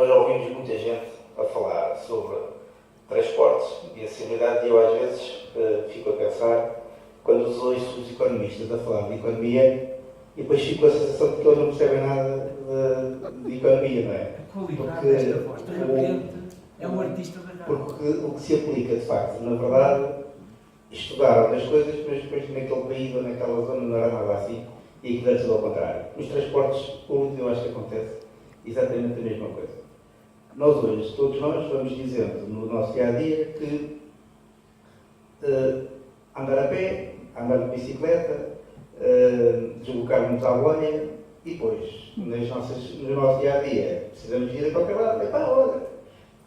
nós ouvimos muita gente a falar sobre transportes e acessibilidade e eu às vezes fico a pensar, quando os ouço os economistas a falar de economia, e depois fico com a sensação de que eles não percebem nada de economia, não é? A qualidade desta voz, de repente, é um artista da rádio. Porque o que se aplica, de facto, na verdade, estudaram as coisas, mas depois naquele país ou naquela zona não era nada assim, e aquilo é tudo ao contrário. Nos transportes públicos eu acho que acontece exatamente a mesma coisa. Nós hoje, todos nós, vamos dizendo no nosso dia-a-dia que andar a pé, andar de bicicleta, deslocar-nos à bolha e depois, no nosso dia-a-dia, precisamos de ir a qualquer lado. Epá, olha,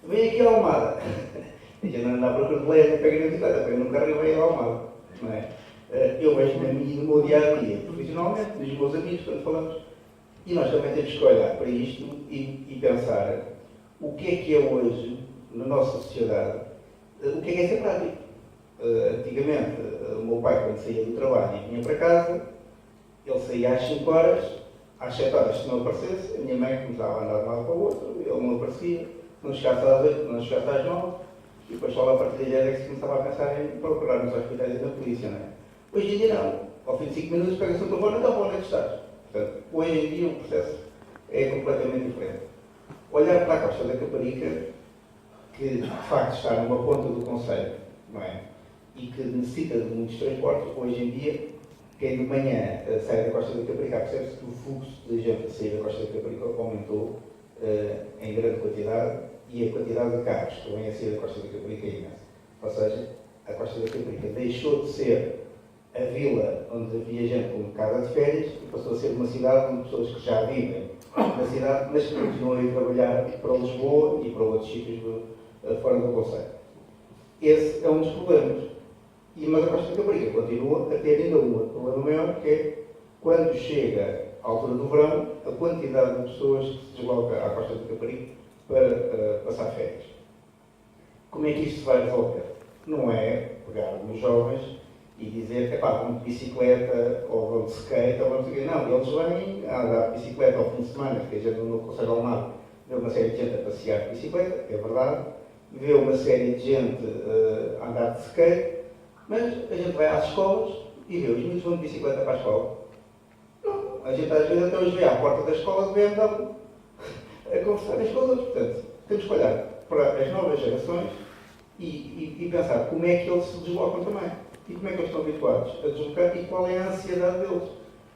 vem aqui a Almada. A gente não anda à procura de leve, pega na bicicleta, pega num carro e vem a Almada. Não é? Eu vejo na minha, no meu dia-a-dia, profissionalmente, dos meus amigos, quando falamos, e nós também temos que olhar para isto e pensar o que é hoje, na nossa sociedade, o que é ser prático. Antigamente, o meu pai, quando saía do trabalho e vinha para casa, ele saía às 5 horas, às 7 horas, se não aparecesse, a minha mãe começava a andar de um lado para o outro, ele não aparecia, não chegasse às 8, não chegasse às 9, e depois só lá a partir daí é que se começava a pensar em procurar nos hospitais e na polícia, não é? Hoje em dia não. Ao fim de 5 minutos pega-se o telefone, então onde é que estás? Portanto, hoje em dia o processo é completamente diferente. Olhar para a Costa da Caparica, que de facto está numa ponta do concelho, não é? E que necessita de muitos transportes, hoje em dia, quem de manhã sai da Costa da Caparica, percebe-se que o fluxo de gente a sair da Costa da Caparica aumentou em grande quantidade e a quantidade de carros que vêm a sair da Costa da Caparica é imensa. Ou seja, a Costa da Caparica deixou de ser a vila onde havia gente com casa de férias e passou a ser uma cidade onde pessoas que já vivem na cidade, mas que continuam a ir trabalhar para Lisboa e para outros sítios fora do concelho. Esse é um dos problemas. Mas a Costa da Caparica continua a ter ainda um problema maior, que é quando chega à altura do verão, a quantidade de pessoas que se desloca à Costa da Caparica para passar férias. Como é que isto se vai resolver? Não é pegar nos jovens e dizer que vão de bicicleta ou vão de skate ou vão de... Não, eles vêm a andar de bicicleta ao fim de semana, porque a gente não consegue arrumar, vê uma série de gente a passear de bicicleta, é verdade, vê uma série de gente a andar de skate, mas a gente vai às escolas e vê os miúdos vão de bicicleta para a escola. Não, a gente às vezes até os vê à porta da escola de BMW a conversar com os outros. Portanto, temos que olhar para as novas gerações e pensar como é que eles se deslocam também. E como é que eles estão habituados a deslocar e qual é a ansiedade deles.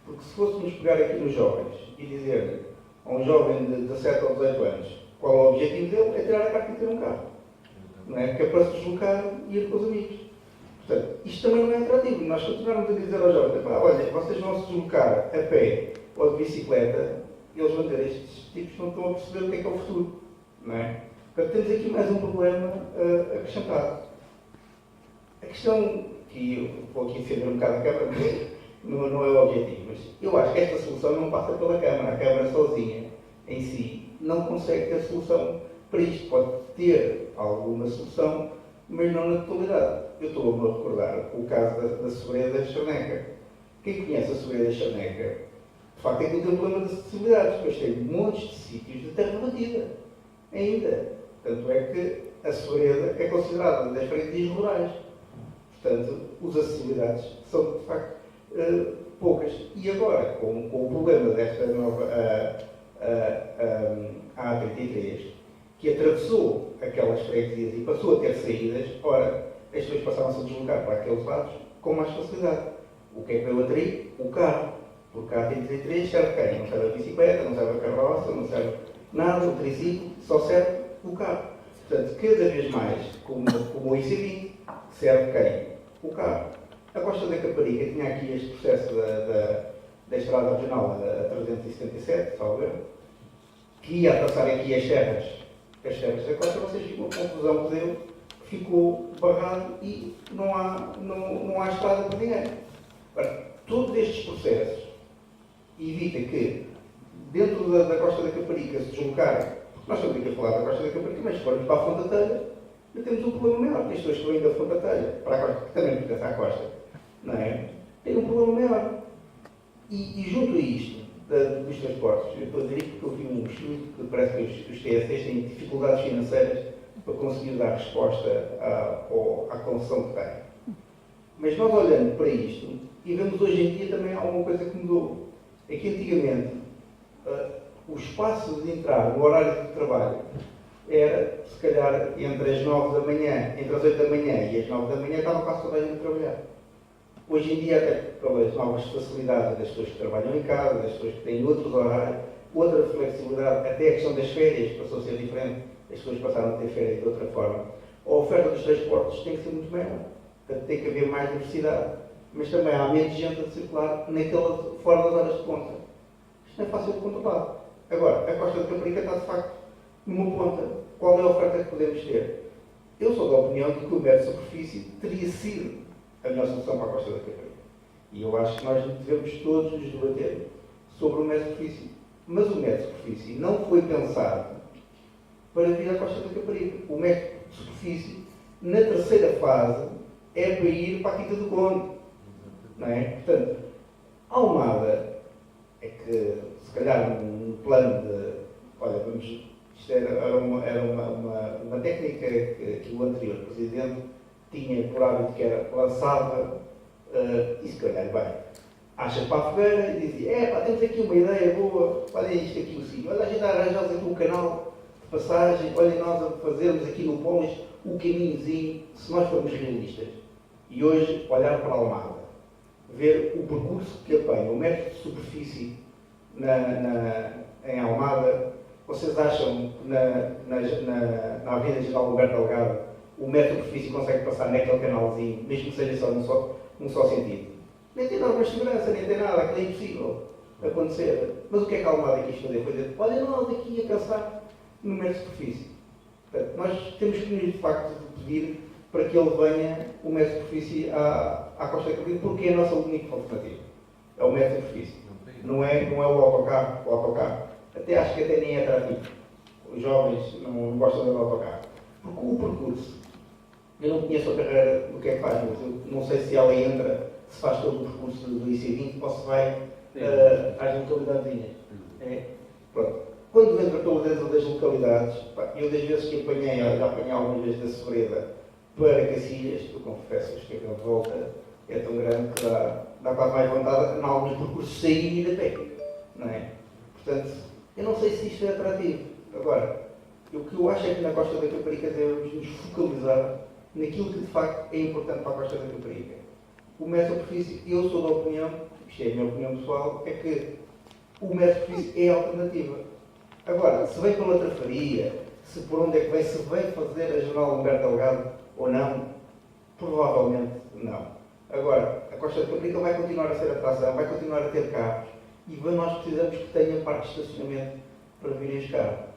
Porque se fôssemos pegar aqui nos jovens e dizer a um jovem de 17 ou 18 anos qual é o objetivo dele, é tirar a carta e ter um carro. Não é? Que é para se deslocar e ir com os amigos. Portanto, isto também não é atrativo. Nós continuarmos a dizer aos jovens, olha, vocês vão se deslocar a pé ou de bicicleta, eles vão ter estes tipos que não estão a perceber o que é o futuro. Não é? Portanto, temos aqui mais um problema acrescentado. A questão, que eu vou aqui defender um bocado a Câmara, mas não é o objetivo, mas eu acho que esta solução não passa pela Câmara. A Câmara sozinha, em si, não consegue ter solução para isto. Pode ter alguma solução, mas não na totalidade. Eu estou-me a recordar o caso da Sobreda Charneca. Quem conhece a Sobreda Charneca, de facto, aquilo tem um problema de acessibilidade, mas tem montes de sítios de terra batida, ainda. Tanto é que a Sobreda é considerada uma das freguesias rurais. Portanto, as acessibilidades são, de facto, poucas. E agora, com o problema desta nova A33, que atravessou aquelas freguesias e passou a ter saídas, ora, as pessoas passavam-se a deslocar para aqueles lados com mais facilidade. O que é que veio atrair? O carro. Porque a A33 serve quem? Não serve a bicicleta, não serve a carroça, não serve nada, o triciclo, só serve o carro. Portanto, cada vez mais, como o IC20, serve quem? O carro. A Costa da Caparica tinha aqui este processo da estrada regional, a 377, salvo erro, que ia passar aqui as serras da costa, vocês viram a confusão que deu, ficou barrado e não há estrada para ninguém. Ora, todos estes processos evita que, dentro da Costa da Caparica, se deslocarem, nós estamos aqui a falar da Costa da Caparica, mas se formos para a Fonte da Telha, temos um problema maior, porque as pessoas que vêm da Fonte da Telha para a Costa, que também pertence à Costa, não é? Tem um problema maior. E junto a isto, dos transportes. Eu estou a dizer isto porque eu vi um estudo que parece que os TSEs têm dificuldades financeiras para conseguir dar resposta à concessão que têm. Mas nós olhando para isto, e vemos hoje em dia também alguma coisa que mudou. É que antigamente, o espaço de entrar no horário de trabalho era, se calhar, entre as 9 da manhã, entre as 8 da manhã e as 9 da manhã, estava quase toda a gente a trabalhar. Hoje em dia, até pelas novas facilidades das pessoas que trabalham em casa, das pessoas que têm outros horários, outra flexibilidade, até a questão das férias passou a ser diferente, as pessoas passaram a ter férias de outra forma. A oferta dos transportes tem que ser muito maior, portanto tem que haver mais diversidade, mas também há menos gente a circular fora das horas de ponta. Isto não é fácil de controlar. Agora, a Costa da Caparica está de facto numa ponta. Qual é a oferta que podemos ter? Eu sou da opinião de que o metro de superfície teria sido a melhor solução para a Costa da Caparica. E eu acho que nós devemos todos nos debater sobre o metro de superfície. Mas o metro de superfície não foi pensado para vir à Costa da Caparica. O metro de superfície, na terceira fase, é para ir para a Quinta do Conde. Não é? Portanto, a Almada é que, se calhar, um plano de... Olha, isto era uma técnica que o anterior Presidente tinha por hábito, que era lançava, e se calhar bem, acha para a fogueira e dizia, temos aqui uma ideia boa, olha isto aqui o sítio, olha a gente arranjamos aqui um canal de passagem, olha nós a fazermos aqui no Polis o caminhozinho, se nós formos realistas. E hoje, olhar para a Almada, ver o percurso que apanha, o metro de superfície em Almada, vocês acham que na Avenida General Alberto Delgado o metro de superfície consegue passar naquele canalzinho, mesmo que seja só num só sentido? Nem tem normas de segurança, nem tem nada, aquilo é impossível acontecer. Mas o que é que a Almada quis fazer? Foi dizer, olha, nós aqui a pensar no metro de superfície. Portanto, nós temos que nos, de facto, pedir para que ele venha, o metro de superfície, à Costa da Caparica, porque é a nossa única alternativa. É o metro de superfície. Não é o autocarro. O autocarro, até acho que até nem é atrativo. Os jovens não gostam do autocarro. Porque o percurso, eu não conheço a carreira do que é que faz, mas eu não sei se ela entra, se faz todo o percurso do IC20 ou se vai às localidadezinhas. Pronto. Quando entra pelo dentro das localidades, eu das vezes que já apanhei algumas vezes da Sobreda para Cacilhas, eu confesso que a volta é tão grande que dá quase mais vontade, em alguns percursos, sair e ir a pé. Não é? Portanto, eu não sei se isto é atrativo. Agora, o que eu acho é que na Costa da Caparica devemos nos focalizar naquilo que de facto é importante para a Costa da Caparica. O metro de superfície, eu sou da opinião, isto é a minha opinião pessoal, é que o metro de superfície é a alternativa. Agora, se vem pela Trafaria, se por onde é que vem, se vem fazer a General Humberto Delgado ou não, provavelmente não. Agora, a Costa da Caparica vai continuar a ser atração, vai continuar a ter carros e nós precisamos que tenha parque de estacionamento para virem os carros.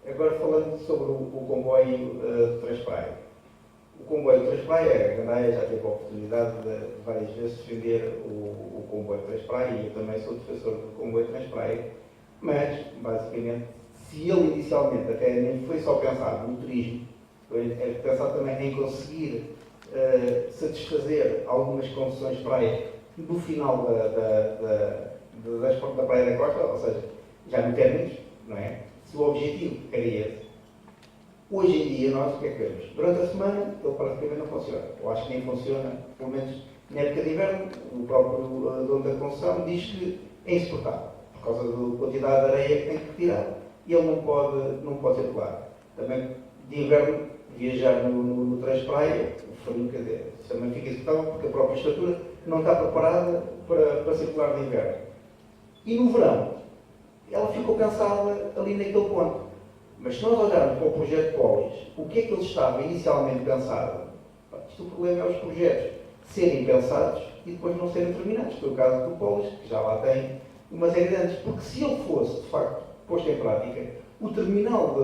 Agora, falando sobre o comboio de Três-Praia. O comboio de Três-Praia, a Gandaia já teve a oportunidade de várias vezes defender o comboio de Três-Praia e eu também sou defensor do comboio de Três-Praia, mas, basicamente, se ele inicialmente até nem foi só pensar no turismo, foi pensar também em conseguir satisfazer algumas concessões de praia no final da Praia da Costa, ou seja, já no términos, não é? Se o objetivo era esse, hoje em dia nós o que é que vemos? Durante a semana ele praticamente não funciona. Eu acho que nem funciona, pelo menos na época de inverno, o próprio dono da concessão diz que é insuportável, por causa da quantidade de areia que tem que retirar e ele não pode circular. Também de inverno, viajar no Três-Praia, o frio, quer dizer, também fica insuportável porque a própria estrutura não está preparada para circular de inverno. E no verão, ela ficou pensada ali naquele ponto. Mas se nós olharmos para o projeto Polis, o que é que ele estava inicialmente pensado? Isto, o problema é os projetos serem pensados e depois não serem terminados. Foi o caso do Polis, que já lá tem uma série de anos. Porque se ele fosse, de facto, posto em prática, o terminal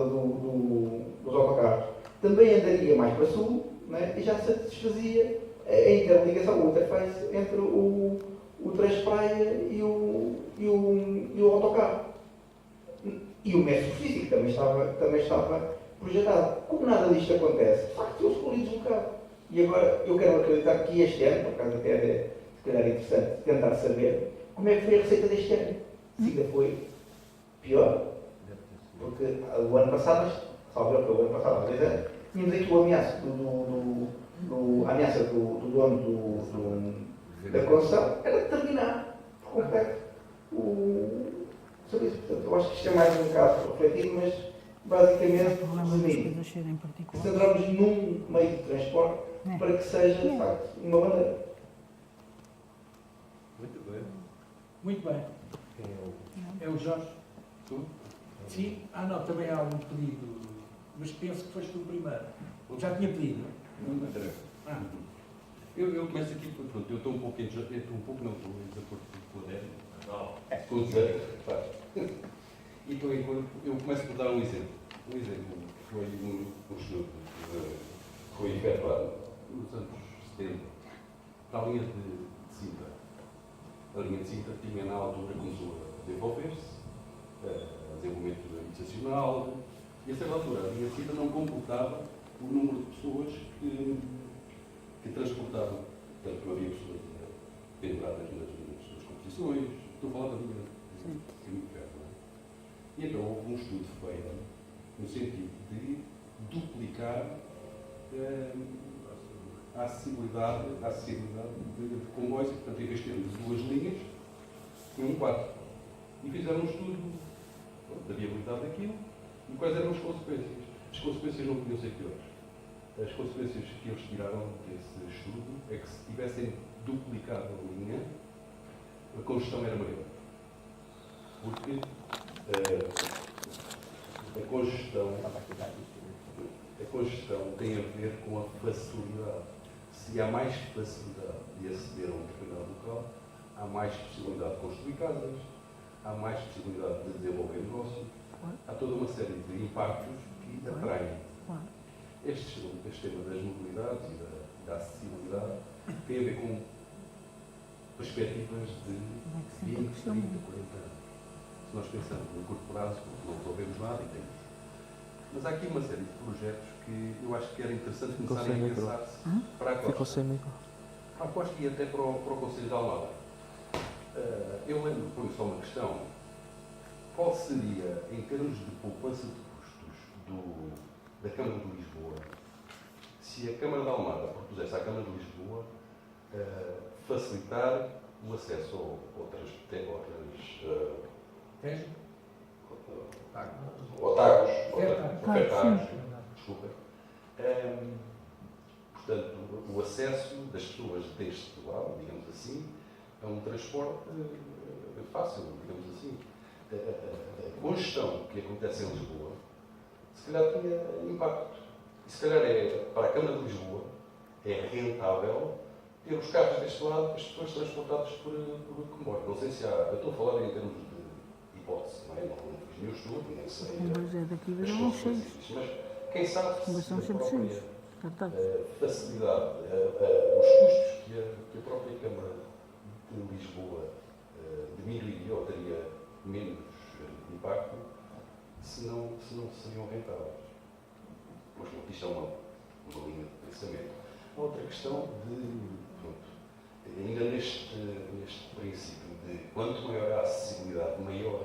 dos autocarros também andaria mais para sul, né, e já se satisfazia a interligação, o interface entre o Três-Praia e o autocarro. E o metro físico também estava projetado. Como nada disto acontece, de facto, eu escolhi deslocado. E agora eu quero acreditar que este ano, por acaso até é se calhar interessante tentar saber como é que foi a receita deste ano. Se ainda foi pior. Porque o ano passado, salve o ano passado, às vezes, tínhamos aqui o ameaço a ameaça do dono da concessão era de terminar por completo o serviço. Portanto, eu acho que isto é mais um caso refletido, mas basicamente resumindo, centramos num meio de transporte para que seja, de facto, uma bandeira. Muito bem. Muito bem. É o Jorge? Tu? Sim? Não, também há um pedido, mas penso que foste tu primeiro. Já tinha pedido. Não interessa. Eu começo aqui, pronto, eu estou um pouco em desacordo com o Adélio. Não. Com o Zé, claro. E eu começo por dar um exemplo. Um exemplo que foi um estudo que foi efetuado nos anos 70 para a linha de Sintra. A linha de Sintra tinha na altura começou a desenvolver-se, desenvolvimento habitacional, e a certa altura a linha de Sintra não comportava o número de pessoas que transportavam. Portanto, não havia pessoas penduradas nas competições. Estou a falar da linha de ferro, não é? E então houve um estudo feito no sentido de duplicar a acessibilidade de comboios, e, portanto, em vez de termos duas linhas, tinham quatro. E fizeram um estudo da viabilidade daquilo e quais eram as consequências. As consequências não podiam ser piores. As consequências que eles tiraram desse estudo é que se tivessem duplicado a linha, a congestão era maior. Porque a congestão tem a ver com a facilidade. Se há mais facilidade de aceder a um determinado local, há mais possibilidade de construir casas, há mais possibilidade de desenvolver negócio, há toda uma série de impactos que atraem. Este tema das mobilidades e da acessibilidade tem a ver com perspectivas de 20, 30, 40 anos. Se nós pensamos no curto prazo, não resolvemos nada e temos. Mas há aqui uma série de projetos que eu acho que era interessante começarem a pensar-se para a costa. Ficou sem micro. Para a costa e até para o Conselho de Almada. Eu lembro, por só uma questão, qual seria, em termos de poupança de custos da Câmara de Lisboa, se a Câmara de Almada propusesse à Câmara de Lisboa facilitar o acesso a outras ofertados, desculpa. Portanto, o acesso das pessoas deste lado, digamos assim, a um transporte fácil, digamos assim. A congestão que acontece em Lisboa, se calhar tinha impacto. E se calhar para a Câmara de Lisboa é rentável ter os carros deste lado, as pessoas transportadas por comboio. Não sei se há, eu estou a falar em termos de hipótese, não é? Não fiz nenhum estudo, nem sei. Mas é daqui verão cheios. Mas quem sabe Mas são se a sempre própria cheios. facilidade, os custos que a própria Câmara de Lisboa diminuiria ou teria menos impacto se não seriam rentáveis. Mas isto é uma linha de pensamento. A outra questão ainda neste princípio de quanto maior a acessibilidade, maior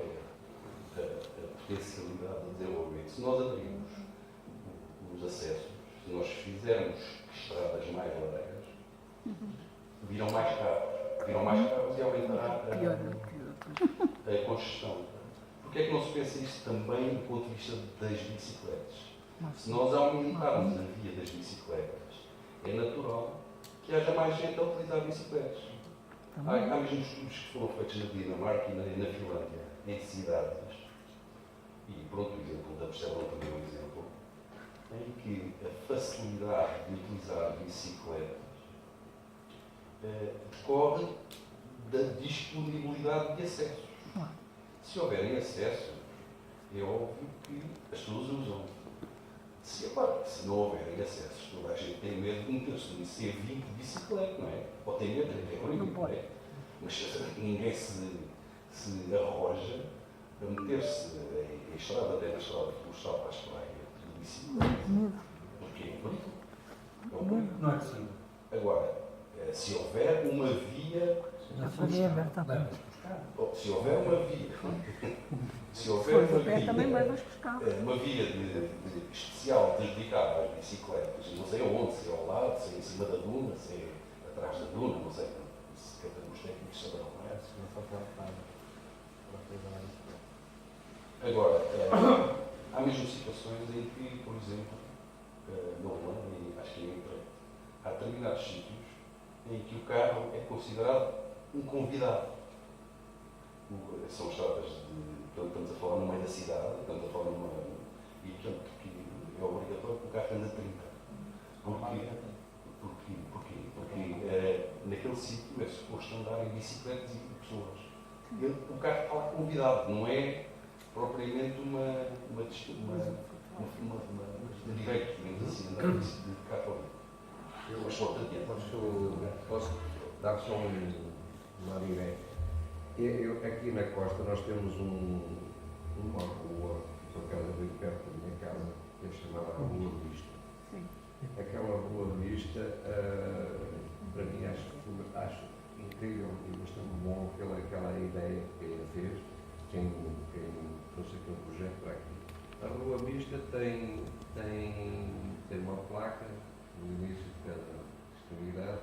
é a potencialidade de desenvolvimento. Se nós abrirmos os acessos, se nós fizermos estradas mais largas, virão mais carros e aumentará a congestão. Porquê é que não se pensa isto também do ponto de vista das bicicletas? Se nós aumentarmos a via das bicicletas, é natural que haja mais gente a utilizar bicicletas. Há mesmo estudos que foram feitos na Dinamarca e na Finlândia, em cidades, e pronto, o exemplo da Barcelona também é um exemplo, em que a facilidade de utilizar bicicletas decorre da disponibilidade de acessos. Se houverem acessos, é óbvio que as pessoas usam. Se não houverem acessos, toda a gente tem medo de meter-se no C20 de bicicleta, não é? Ou tem medo, é ruim, não é? Mas ninguém se arroja a meter-se em estrada, até na estrada que puxar para as praias de bicicleta. Porquê? Não é possível. Agora, se houver uma via... Já falei aberta. buscar. Se houver uma via, se Se houver for a pé, também levas com os carros. uma via especial dedicada às bicicletas, não sei aonde, se é ao lado, se é em cima da duna, se é atrás da duna, não sei, isso que os técnicos saberão, não é? Agora, há mesmo situações em que, por exemplo, na Holanda, e acho que em Utrecht, há determinados sítios em que o carro é considerado um convidado. São estradas portanto, estamos a falar no meio da cidade, estamos a falar e portanto que é obrigatório que o carro ande a 30. Porque naquele sítio é suposto andar em bicicletas e pessoas. O carro está lá convidado, não é propriamente uma direito, digamos assim, andar de carro ali. Mas pronto, adiante. Posso dar só uma direita? Aqui na costa nós temos uma rua, por acaso bem perto da minha casa, que é chamada Rua Vista. Sim. Aquela Rua Vista, para mim, acho incrível e bastante bom aquela ideia que ele fez, quem trouxe aquele projeto para aqui. A Rua Vista tem uma placa no início de cada extremidade,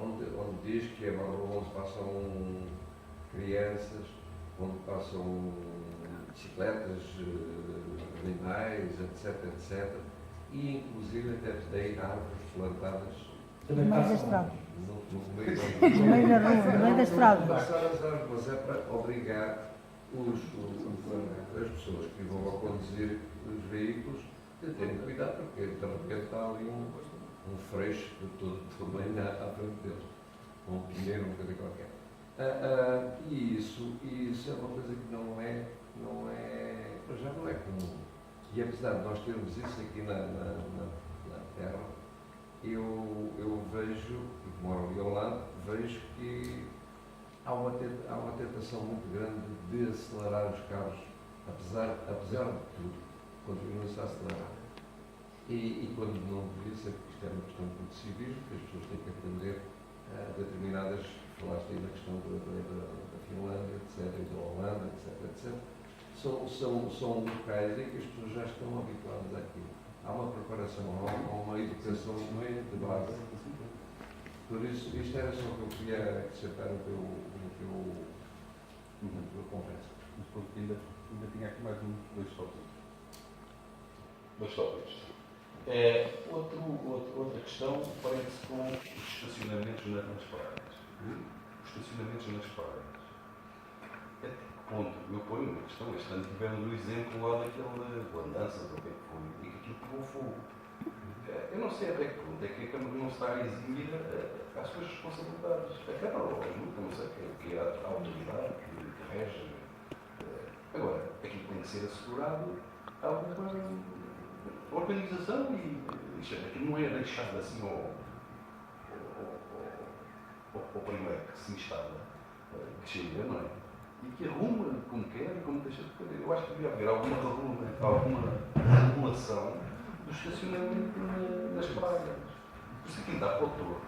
onde diz que é uma rua onde passam crianças, onde passam bicicletas, animais, etc. E inclusive até tem árvores plantadas No meio da estrada. no meio No meio da rua, no meio da estrada. mas é para obrigar as pessoas que vão a conduzir os veículos a terem cuidado, porque de repente está ali um freixo de todo bem à frente deles, um pneu, uma coisa qualquer. E isso é uma coisa que não é comum. E apesar de nós termos isso aqui na Terra, eu vejo, porque moro ali ao lado, vejo que há uma tentação muito grande de acelerar os carros, apesar de tudo, continua-se a acelerar. E quando não devia ser, porque isto é uma questão de civismo, que as pessoas têm que aprender determinadas, falaste aí na questão da Finlândia, etc., e da Holanda, etc. São locais em que as pessoas já estão habituadas àquilo. Há uma preparação, há uma educação de base. Por isso, isto era só o que eu queria acrescentar na tua conversa. Mas pronto, ainda tinha aqui mais dois tópicos. Dois tópicos. Outra questão parece com os estacionamentos nas praias. Os estacionamentos nas praias. Até que ponto? Eu ponho uma questão. Este ano tivemos o exemplo lá daquele andanças, ou o que é que foi, e que aquilo pegou fogo. Eu não sei até que ponto é que a Câmara não está a eximir as suas responsabilidades. A Câmara ou a Junta, não sei que é a autoridade que rege. Agora, aquilo tem que ser assegurado alguma organização e aquilo não é deixado assim ao primeiro que se instala, que chega, não é? E que arruma como quer e como deixa de querer. Eu acho que devia haver alguma regulação do estacionamento nas praias. Por isso aquilo dá para o torto.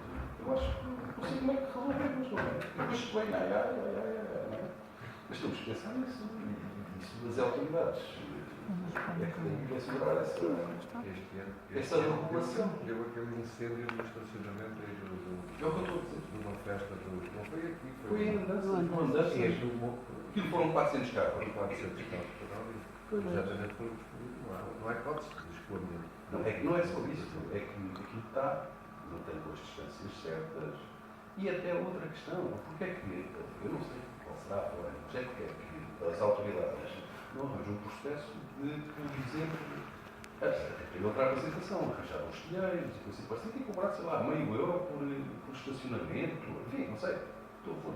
Eu acho que não sei como é que resolvemos, não é? E depois vem, não é? Mas temos que pensar nisso, isso das autoridades. É que tem que assegurar essa regulação. Deu aquele incêndio no estacionamento aí É o que eu estou a dizer. de uma festa não foi aqui, Foi em andanças. Aquilo foram 400 carros. 400 carros por hora. Exatamente por não há hipótese de escolher. É que não é só isso, é que aquilo está, não tem as distâncias certas. E até outra questão, porque é que, eu não sei qual será a forma, mas é porque é que as autoridades não arranjam um processo de, por exemplo, tem outra apresentação, arranjar os dinheiros e coisa assim, tem que cobrar, sei lá, €0,5 por estacionamento, enfim, não sei, estou a falar.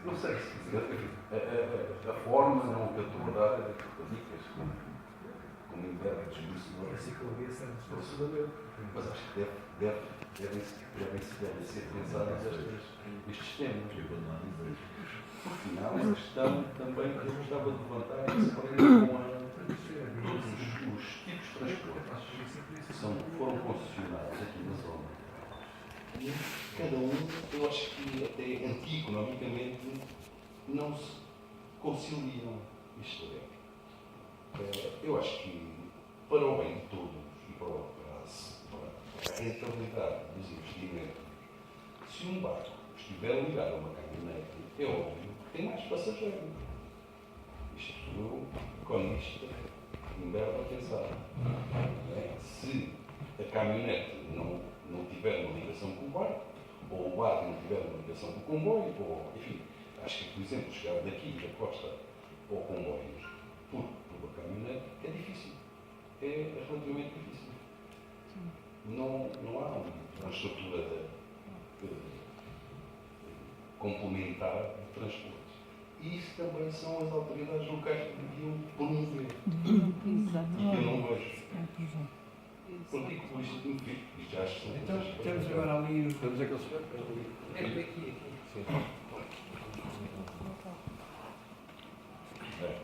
Não sei se a forma não que eu estou a dar dicas como inverno de mas acho que devem ser pensados estes temas. Por final, uma questão também que eu gostava de levantar é que se prende com todos os tipos de transportes que foram concessionados aqui na zona. cada um, eu acho que até anti-economicamente não se conciliam. Isto eu acho que para o bem de todos e para a rentabilidade dos investimentos, se um barco estiver ligado a uma caminhonete, é óbvio que tem mais passageiros. Isto eu, economista, inverno a pensar. Se a caminhonete não tiver uma ligação com o barco, ou o barco não tiver uma ligação com o comboio, ou, enfim, acho que, por exemplo, chegar daqui da costa ou comboios por uma caminhonete é difícil. É relativamente difícil. Não há uma estrutura complementar de transportes. E isso também são as autoridades locais que deviam promover. E que eu não vejo. Porque com isto já acho que são Então, coisas temos agora ali os... Temos aquele senhor? Aqui.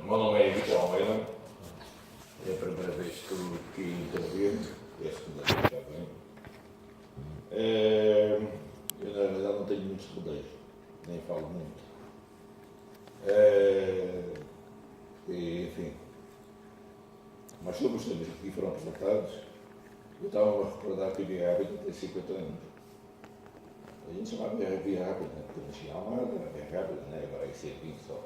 O meu nome é Vitor Almeida, é a primeira vez que estou aqui intervir, é a segunda vez que já venho. Eu, na verdade, não tenho muitos rodeios, nem falo muito. Enfim, mas sobre os temas que aqui foram apresentados, eu estava a recordar que a Via Rápida tem 50 anos. A gente chamava de Via Rápida, porque não tinha Almada, a Via Rápida, né? Agora é C20 só.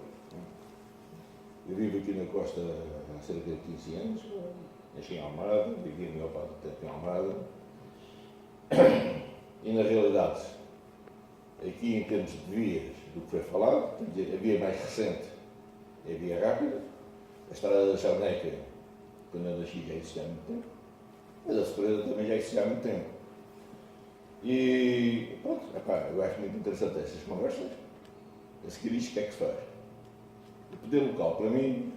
Eu vivo aqui na costa há cerca de 15 anos, nasci em Almada, vivi a maior parte do tempo em Almada. E na realidade, aqui em termos de vias, do que foi falado, a via mais recente é a Via Rápida, a estrada da Charneca, quando eu nasci já existia há muito tempo, mas a Sobreda também já existia há muito tempo. E pronto, eu acho muito interessante essas conversas. A seguir isto, o que é que se faz? O poder local, para mim,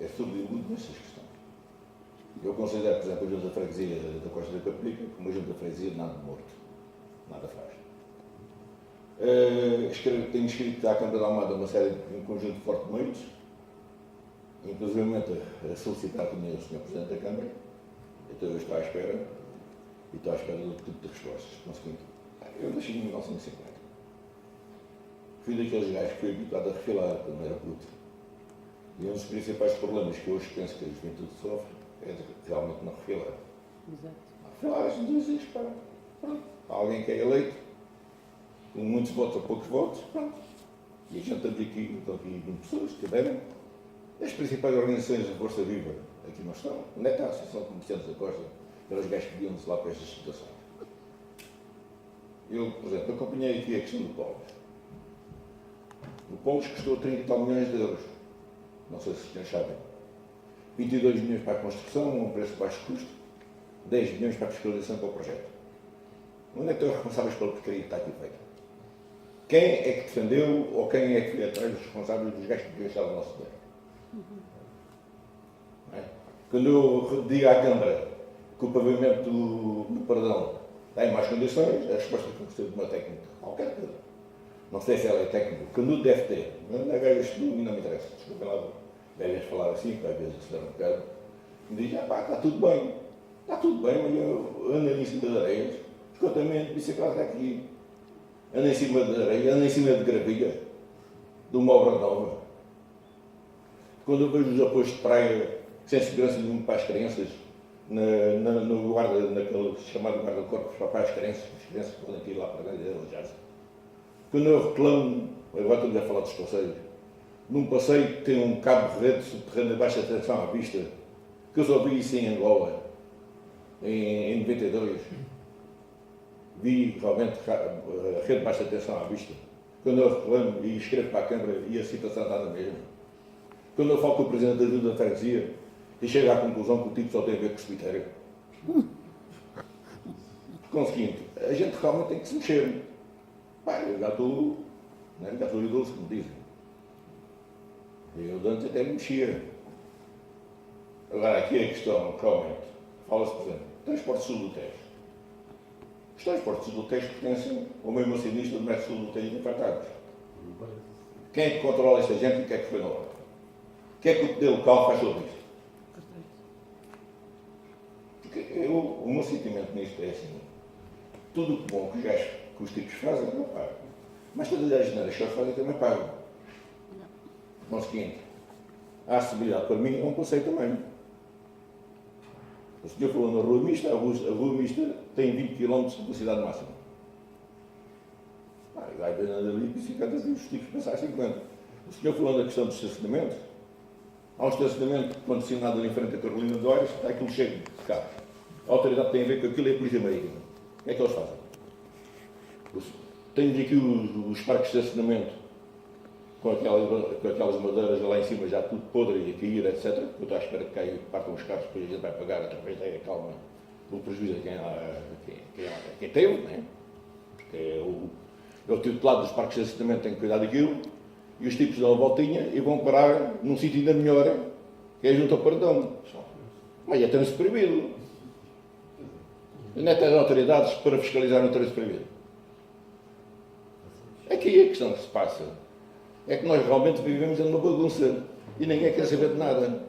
é sobretudo nestas questões. Eu considero, por exemplo, a Junta de Freguesia da Costa da Caparica como uma Junta de Freguesia de nada morto. Nada faz. Tenho escrito à Câmara de Almada uma série de um conjunto de fortes meios, inclusive a solicitar também o Sr. Presidente da Câmara. Então eu estou à espera, e estou à espera do tipo de respostas. Conseguinte, eu nasci em 1950. Fui daqueles gajos que fui habituado a refilar quando era puto. E um dos principais problemas que hoje penso que a juventude sofre é de realmente não refilar. Exato. Refilar não existe, pá. Pronto. Há alguém que é eleito, com muitos votos ou poucos votos, pronto. E a gente está aqui, estão aqui 20 pessoas que tiveram. As principais organizações da Força Viva aqui não estão. Onde é que está a Associação de Comerciantes da Costa? Aqueles gajos que pediam-nos lá para estas situações. Eu, por exemplo, acompanhei aqui a questão do Polos. O Polos custou 30 e tal milhões de euros. Não sei se os senhores sabem. 22 milhões para a construção, um preço de baixo custo, 10 milhões para a fiscalização para o projeto. Onde é que estão os responsáveis pela porcaria que está aqui feita? Quem é que defendeu ou quem é que foi atrás dos responsáveis dos gastos que deixaram o nosso dinheiro? Quando eu digo à Câmara que o pavimento do Perdão está em más condições, a resposta que eu gostei de uma técnica, qualquer coisa. Não sei se ela é técnica, o Canudo deve ter. Não é velho estudo e não me interessa. Desculpem lá, velhas falar assim, que às vezes se dá um bocado. Me diz, está tudo bem. Está tudo bem, mas eu ando em cima de areias, escotamento, bicicleta aqui. Ando em cima de areia, ando em cima de gravilha, de uma obra nova. Quando eu vejo os apoios de praia sem segurança nenhuma para as crianças, no guarda, naquele chamado guarda-corpos para as crianças podem ir lá para dentro e alojar-se. Quando eu reclamo, agora estou a falar dos passeios, num passeio que tem um cabo de rede subterrâneo de baixa tensão à vista, que eu só vi isso em Angola, em 92. Vi realmente a rede de baixa tensão à vista. Quando eu reclamo e escrevo para a Câmara e a situação está na mesma. Quando eu falo com o Presidente da Junta de Freguesia e chego à conclusão que o tipo só tem a ver com o cemitério. Com o seguinte, a gente realmente tem que se mexer. Eu já estou idoso, como dizem. Eu antes até me mexia. Agora aqui a questão, realmente, fala-se, por exemplo, transporte sul do Tejo. Os transportes sul do Tejo pertencem ao mesmo acionista do Metro Sul do Tejo Infartados. Quem é que controla esta gente e o que é que foi na hora? O que é que o poder local faz sobre isto? Porque o meu sentimento nisto é assim, tudo o que bom que os gajos que os tipos fazem, não pagam. Mas todas as geneiras que eles fazem também pagam. Bom, o seguinte, a acessibilidade para mim é um conceito também. O senhor falou na rua mista, a rua mista tem 20 km de velocidade máxima. Vai ver nada ali, bicicletas e os tipos passar 50. O senhor falou da questão do estacionamento. Há um estacionamento condicionado ali em frente à Carolina de Oeiras, está aquilo cheio de carros. A autoridade tem a ver com aquilo e a Polícia Marítima. O que é que eles fazem? Temos aqui os parques de estacionamento com aquelas madeiras lá em cima já tudo podre e a cair, etc. Eu estou à espera que caia, partam os carros, depois a gente vai pagar através da calma o prejuízo a quem teve, né? Porque é o titular dos parques de estacionamento tem que cuidar daquilo e os tipos dão a voltinha e vão parar num sítio ainda melhor, que é junto ao Perdão. Mas é trânsito proibido. Onde é que têm autoridades para fiscalizar o trânsito proibido? Aqui a questão que se passa é que nós realmente vivemos numa bagunça e ninguém quer saber de nada.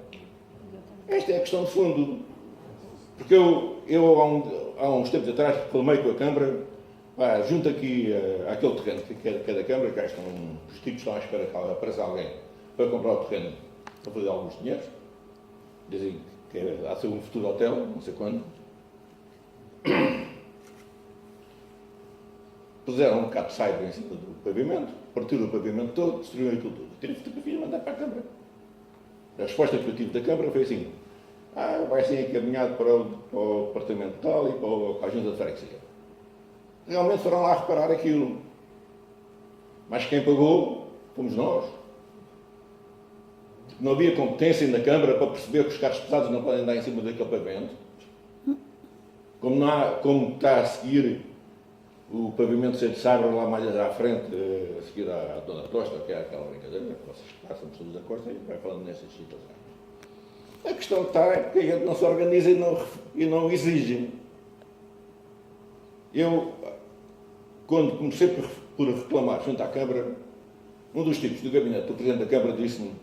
Esta é a questão de fundo. Porque eu há uns tempos atrás reclamei com a Câmara, junto aqui àquele terreno que é da Câmara, cá estão, os tipos estão à espera que apareça alguém para comprar o terreno para fazer alguns dinheiros. Dizem que há de ser um futuro hotel, não sei quando. Puseram um bocado de saiba em cima do pavimento, partiram o pavimento todo, destruíram aquilo tudo. Tirei fotografia e mandar para a Câmara. A resposta que eu tive da Câmara foi assim: vai ser encaminhado para o departamento tal e para a junta de freguesia. Realmente foram lá reparar aquilo. Mas quem pagou fomos nós. Não havia competência na Câmara para perceber que os carros pesados não podem andar em cima daquele pavimento. Como está a seguir o pavimento cheio de saibra lá mais à frente, a seguir à Dona Costa, que é aquela brincadeira, que vocês passam todos da Costa e vai falando nessas situações. A questão que está é porque a gente não se organiza e não exige. Eu, quando comecei por reclamar junto à Câmara, um dos tipos do gabinete do Presidente da Câmara disse-me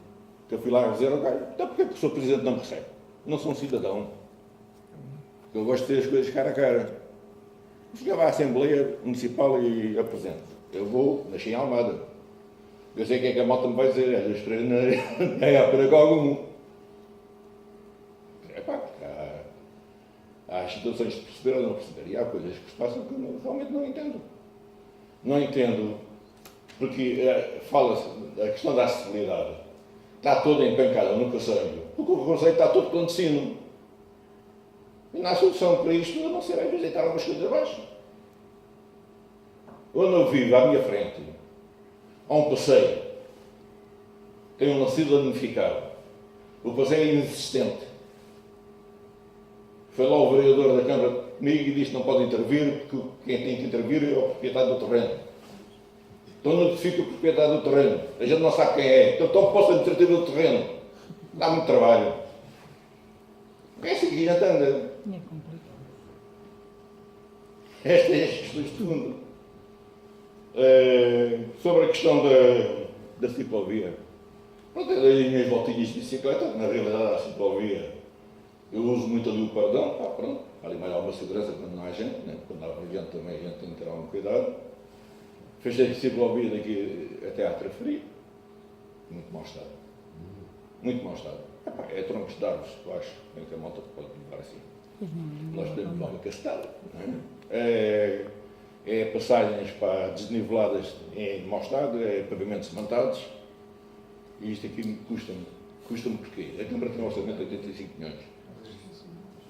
que eu fui lá dizer: então porquê que o Sr. Presidente não me recebe? Não sou um cidadão. Eu gosto de ter as coisas cara a cara. Chegava à Assembleia Municipal e apresento. Eu vou, nasci em Almada. Eu sei o que é que a malta me vai dizer, é dos treinos é para algum. Há situações de perceber ou não perceber. E há coisas que se passam que eu realmente não entendo. Não entendo, porque fala-se da questão da acessibilidade. Está toda empancada no Conselho, porque o Conselho está todo clandestino. E não há solução para isto a não ser a visitar umas coisas abaixo. Onde eu vivo, à minha frente, há um passeio. Tem um nascido danificado. O passeio é inexistente. Foi lá o vereador da Câmara comigo e disse que não pode intervir, porque quem tem que intervir é o proprietário do terreno. Então notifica o proprietário do terreno. A gente não sabe quem é. Então posso administrativa do terreno. Dá muito trabalho. É assim que a gente anda. É complicado. Estas é as questões de fundo. Sobre a questão da ciclovia. Pronto, eu dei as minhas voltinhas de bicicleta, na realidade a ciclovia. Eu uso muito ali o Perdão, pronto. Ali mais alguma segurança quando não há gente, né? Quando há gente também a gente tem que ter algum cuidado. Fechei a ciclovia daqui até à Traferi. Muito mau estado. Muito mau estado. É troncos de árvores, eu acho, que a malta pode levar assim. Nós podemos levar uma castada, não é? É passagens desniveladas em mau estado, é pavimentos cimentados, e isto aqui custa-me porquê? A Câmara tem um orçamento de 85 milhões,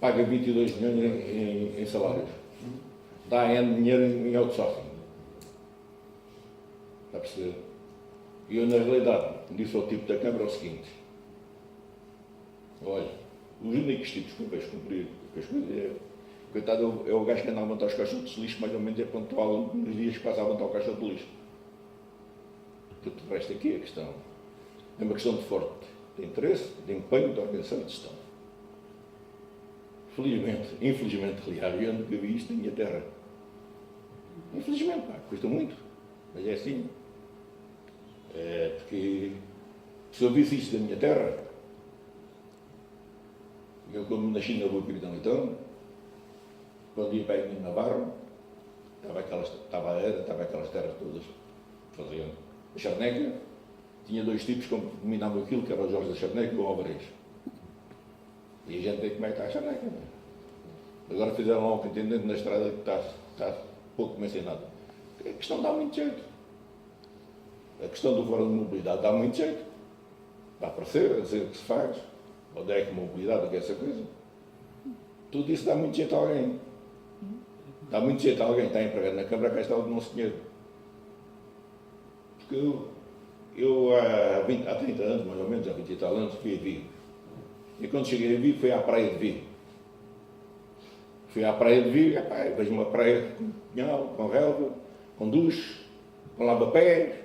paga 22 milhões em salários, dá N dinheiro em outsourcing. Está a perceber? E eu, na realidade, disse ao tipo da Câmara o seguinte: olha, os únicos tipos que eu vejo cumprir as coisas coitado, é o gajo que anda a montar os caixotes de lixo, mais ou menos é pontual nos dias que passa a montar o caixote de lixo. Tudo o resto aqui é a questão. É uma questão de forte de interesse, de empenho, de organização e de gestão. Felizmente, infelizmente, aliás, eu nunca vi isto na minha terra. Infelizmente, custa muito, mas é assim. Porque se eu visse isto na minha terra, eu como nasci na Rua Capitão Leitão, quando ia para a Navarro, estava aquelas terras todas. Faziam a charneca, tinha dois tipos que dominavam aquilo, que era o Jorge da Charneca e o Alvarez. E a gente vê como é que está a charneca. Agora fizeram lá um contendente na estrada que está pouco mencionado. A questão dá muito jeito. A questão do fórum de mobilidade dá muito jeito. Vai aparecer, a dizer o que se faz, onde é que a mobilidade, o que é essa coisa. Tudo isso dá muito jeito a alguém. Dá muito jeito a alguém, está empregado na Câmara, cá está o nosso dinheiro. Porque eu há 30 anos, mais ou menos, há 20 e tal anos, fui a Vigo. E quando cheguei a Vigo, fui à praia de Vigo. Fui à praia de Vigo, vejo uma praia com pinhal, com relva, com duche, com lava-pés.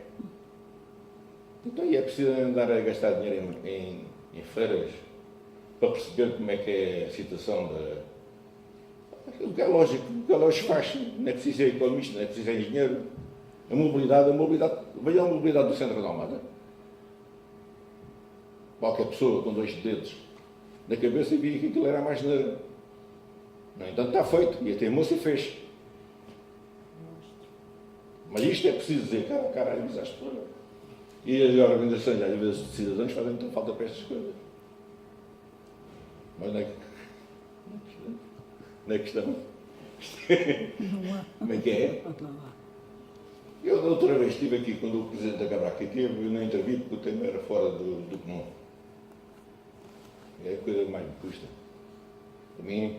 Então é preciso andar a gastar dinheiro em feiras para perceber como é que é a situação da... O que é lógico faz, não é preciso ser economista, não é preciso ser engenheiro. A mobilidade, veja a mobilidade do centro da Almada. Qualquer pessoa com dois dedos na cabeça via que aquilo era mais neira. No entanto, está feito, e até a moça fez. Mas isto é preciso dizer, caralho, às pessoas. E as organizações, às vezes, de cidadãos fazem muita falta para estas coisas. Mas não é questão. Como é que é? Eu, da outra vez, estive aqui, quando o Presidente da Câmara aqui teve, eu não intervi porque o tema era fora do comum. É a coisa que mais me custa. Para mim,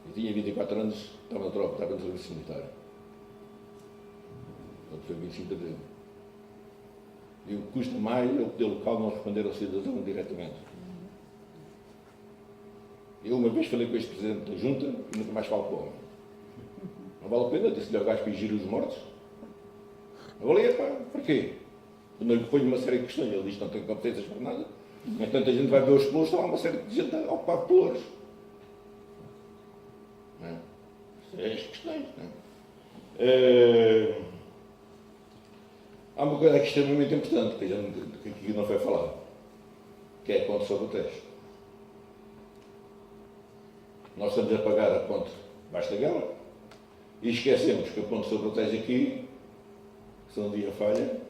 eu tinha 24 anos, estava na tropa, estava no serviço militar. Quando foi 25 de dezembro. E o que custa mais é o poder local não responder ao cidadão diretamente. Eu uma vez falei com este Presidente da Junta e nunca mais falo com o homem. Não vale a pena, disse-lhe ao gajo para exigir os mortos. Eu falei, para quê? Quando eu lhe ponho uma série de questões, ele diz que não tem competências para nada. Entanto, a gente vai ver os pelouros, está lá uma série de gente a ocupar pelouros. São as questões. Há uma coisa que é extremamente importante, que aqui não foi falado, que é a ponte sobre o Tejo. Nós estamos a pagar a ponte Basta Gala e esquecemos que a ponte sobre o Tejo aqui, se um dia falha,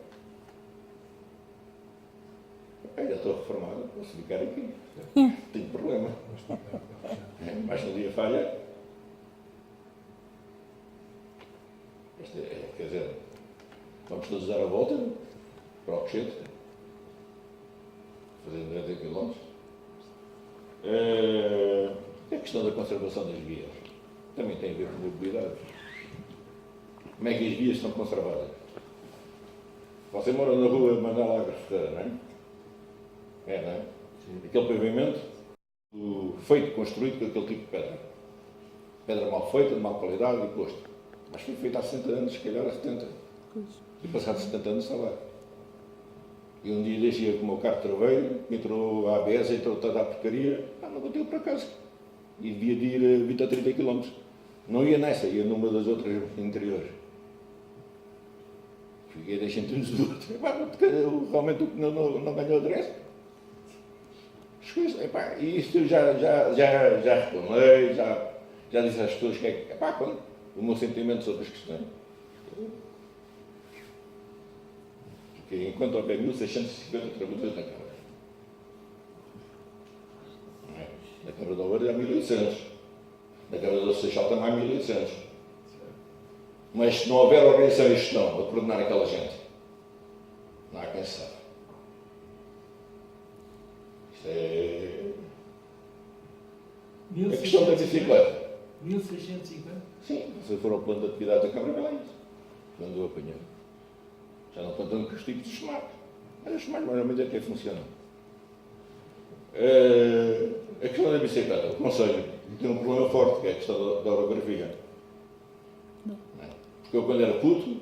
já estou reformado, posso ficar aqui. Tenho problema. Mas se um dia falha, quer dizer, vamos todos dar a volta para o Cochete, fazendo 90 km. A questão da conservação das vias também tem a ver com mobilidade. Como é que as vias estão conservadas? Você mora na rua Manuel Agres Ferreira, não é? É, não é? Sim. Aquele pavimento feito, construído com aquele tipo de pedra. Pedra mal feita, de má qualidade e posto. Mas foi feito há 60 anos, se calhar há 70. E passados 70 anos está lá. E um dia deixei com o meu carro traveiro, entrou a ABS, entrou toda a porcaria, não bateu para casa. E devia de ir 20 a 30 km. Não ia nessa, ia numa das outras interiores. Fiquei a 10 centímetros do outro. Realmente não ganhou adresse. E isto eu já reclamei, já disse às pessoas que é o meu sentimento sobre as questões. Porque enquanto houver 1650 trabalhadores na Câmara. Na Câmara de Ouro há 1800. Na Câmara do Seixal também há 1800. Mas se não houver organização e gestão para coordenar aquela gente, não há quem se sabe. Isto é... A questão da bicicleta. 1650? Sim, se for ao plano de atividade da Câmara, vai lá isso. Quando eu apanhei. Já não contando com os tipos de chamados. Mas os chamados, mais ou menos, é que funcionam. A questão da bicicleta, o Conselho tem um problema forte, que é a questão da orografia. Porque eu, quando era puto,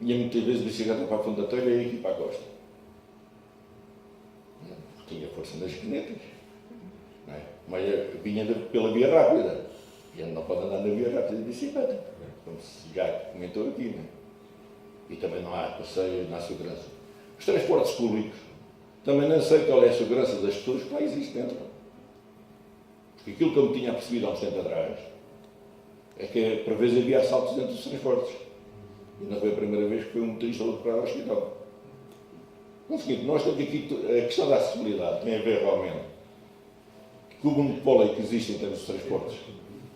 ia muitas vezes bicicleta para a fundo da telha e aqui para a costa. Tinha força nas canetas. Mas vinha pela via rápida. E não pode andar na via rápida de bicicleta, como se já comentou aqui. E também não há passeio, não há segurança. Os transportes públicos, também não sei qual é a segurança das pessoas que lá existe dentro. Porque aquilo que eu me tinha percebido há uns tempos atrás, é que por vezes havia assaltos dentro dos transportes. E não foi a primeira vez que foi um motorista para o hospital. É o seguinte, nós temos aqui a questão da acessibilidade, tem a ver realmente com o monopólio que existe em termos de transportes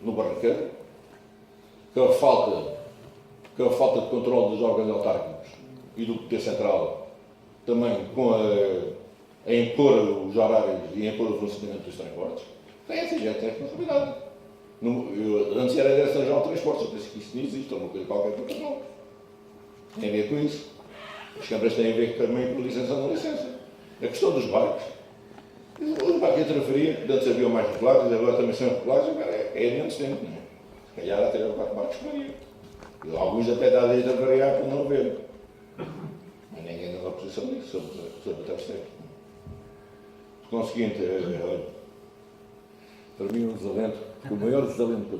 no Barranqueiro, com a falta de controle dos órgãos autárquicos e do poder central, também com a impor os horários e a impor o funcionamento dos transportes. Tem essa gente tem responsabilidade. Antes era a Direção-Geral de Transportes, eu penso que isso não existe, ou uma coisa qualquer que não. Tem a ver com isso. As câmaras têm a ver também com a licença ou não licença. A questão dos barcos. Os barcos de trafaria, antes havia mais regulados, agora também são regulados, agora é menos tempo, não é? Se calhar até 4 barcos por dia. E alguns até dá desde a variar por não haver. Mas ninguém dá oposição disso, sobre o terceiro. Conseguinte, para mim um desalento, o maior desalento que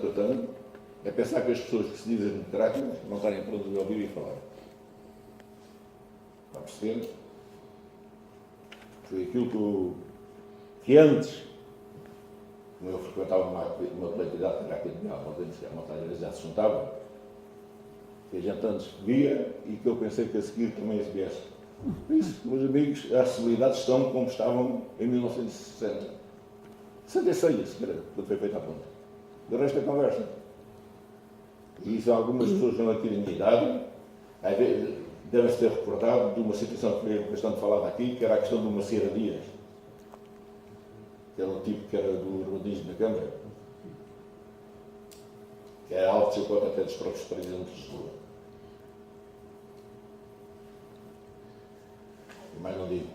eu tenho, é pensar que as pessoas que se dizem democráticas não estarem prontas a ouvir e falar. Está a perceber? Foi aquilo que antes, como eu frequentava uma coletividade que era aqui de Mial, a montanha já se juntava, que a gente antes via e que eu pensei que a seguir também se viesse. Por isso, meus amigos, as acessibilidades estão como estavam em 1960. 66, se calhar, quando foi feita a ponta. Do resto da conversa. E isso algumas pessoas não aqui da minha idade, devem-se ter recordado de uma situação que foi bastante falada aqui, que era a questão do Macieira Dias, que era um tipo que era do urbanismo da Câmara, que era alto de 50 até dos próprios presidentes de Lisboa. E mais não digo.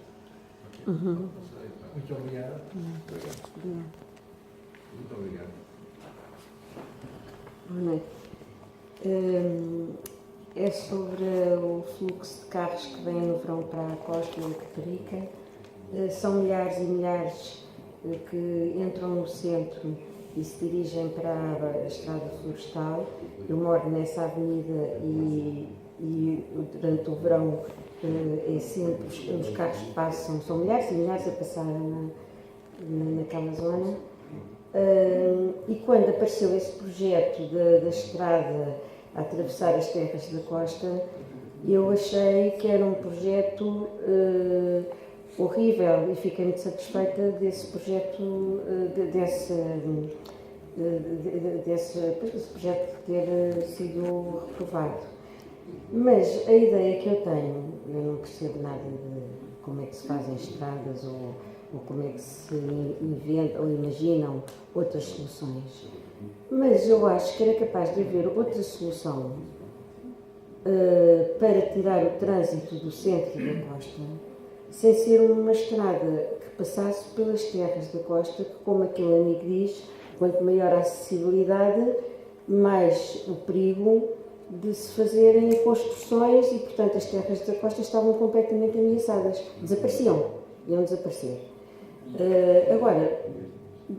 Muito obrigado. Muito obrigado. Boa noite. É sobre o fluxo de carros que vêm no verão para a costa de Caparica. São milhares e milhares que entram no centro e se dirigem para a estrada florestal. Eu moro nessa avenida e durante o verão é sempre os carros que passam, são milhares e milhares a passar naquela zona. E quando apareceu esse projeto da estrada a atravessar as terras da costa, eu achei que era um projeto horrível e fiquei muito satisfeita desse projeto, desse projeto ter sido reprovado. Mas a ideia que eu tenho, eu não percebo nada de como é que se fazem estradas ou como é que se inventam ou imaginam outras soluções. Mas eu acho que era capaz de haver outra solução para tirar o trânsito do centro e da costa, sem ser uma estrada que passasse pelas terras da costa, que, como aquele amigo diz, quanto maior a acessibilidade, mais o perigo de se fazerem construções e, portanto, as terras da costa estavam completamente ameaçadas. Iam desaparecer. Agora,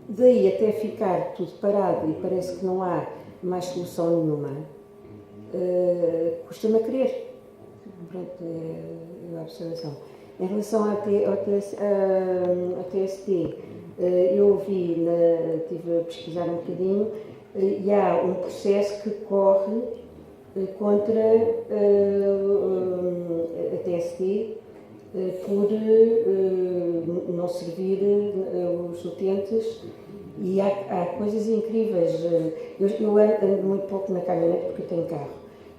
daí até ficar tudo parado e parece que não há mais solução nenhuma, custa-me a crer. Pronto, é a observação. Em relação ao TST, eu estive a pesquisar um bocadinho e há um processo que corre contra a TST por não servir os utentes, e há coisas incríveis. Eu ando muito pouco na caminhonete porque eu tenho carro,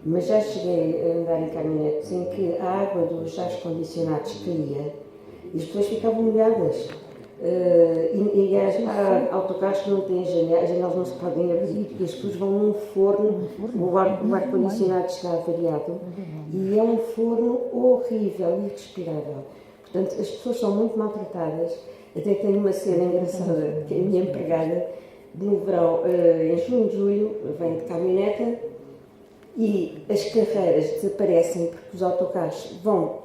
mas já cheguei a andar em caminhonetes em que a água dos ares condicionados caía e as pessoas ficavam molhadas. E há autocarros que não têm janelas, as janelas não se podem abrir e as pessoas vão num forno, o ar-condicionado está avariado e é um forno horrível e irrespirável. Portanto, as pessoas são muito maltratadas. Até tenho uma cena engraçada, que a minha empregada, no verão, em junho, julho, vem de caminhoneta e as carreiras desaparecem porque os autocarros vão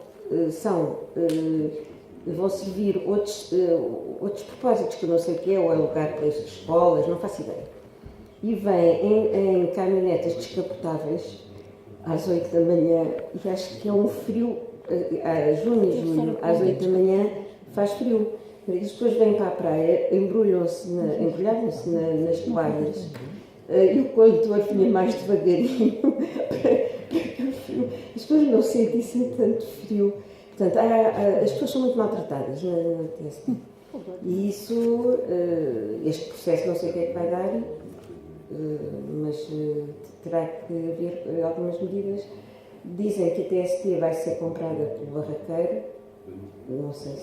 servir outros propósitos, que eu não sei o que é, ou é lugar para as escolas, não faço ideia. E vem em caminhonetas descapotáveis às 8 da manhã, e acho que é um frio, a junho e julho, às 8 da manhã, faz frio. E depois vêm para a praia, embrulhavam-se nas toalhas. E o condutor vinha mais devagarinho para o frio. As pessoas não sentissem tanto frio. Portanto, as pessoas são muito maltratadas na TST. E isso, este processo não sei o que é que vai dar, mas terá que haver algumas medidas. Dizem que a TST vai ser comprada pelo barraqueiro, não sei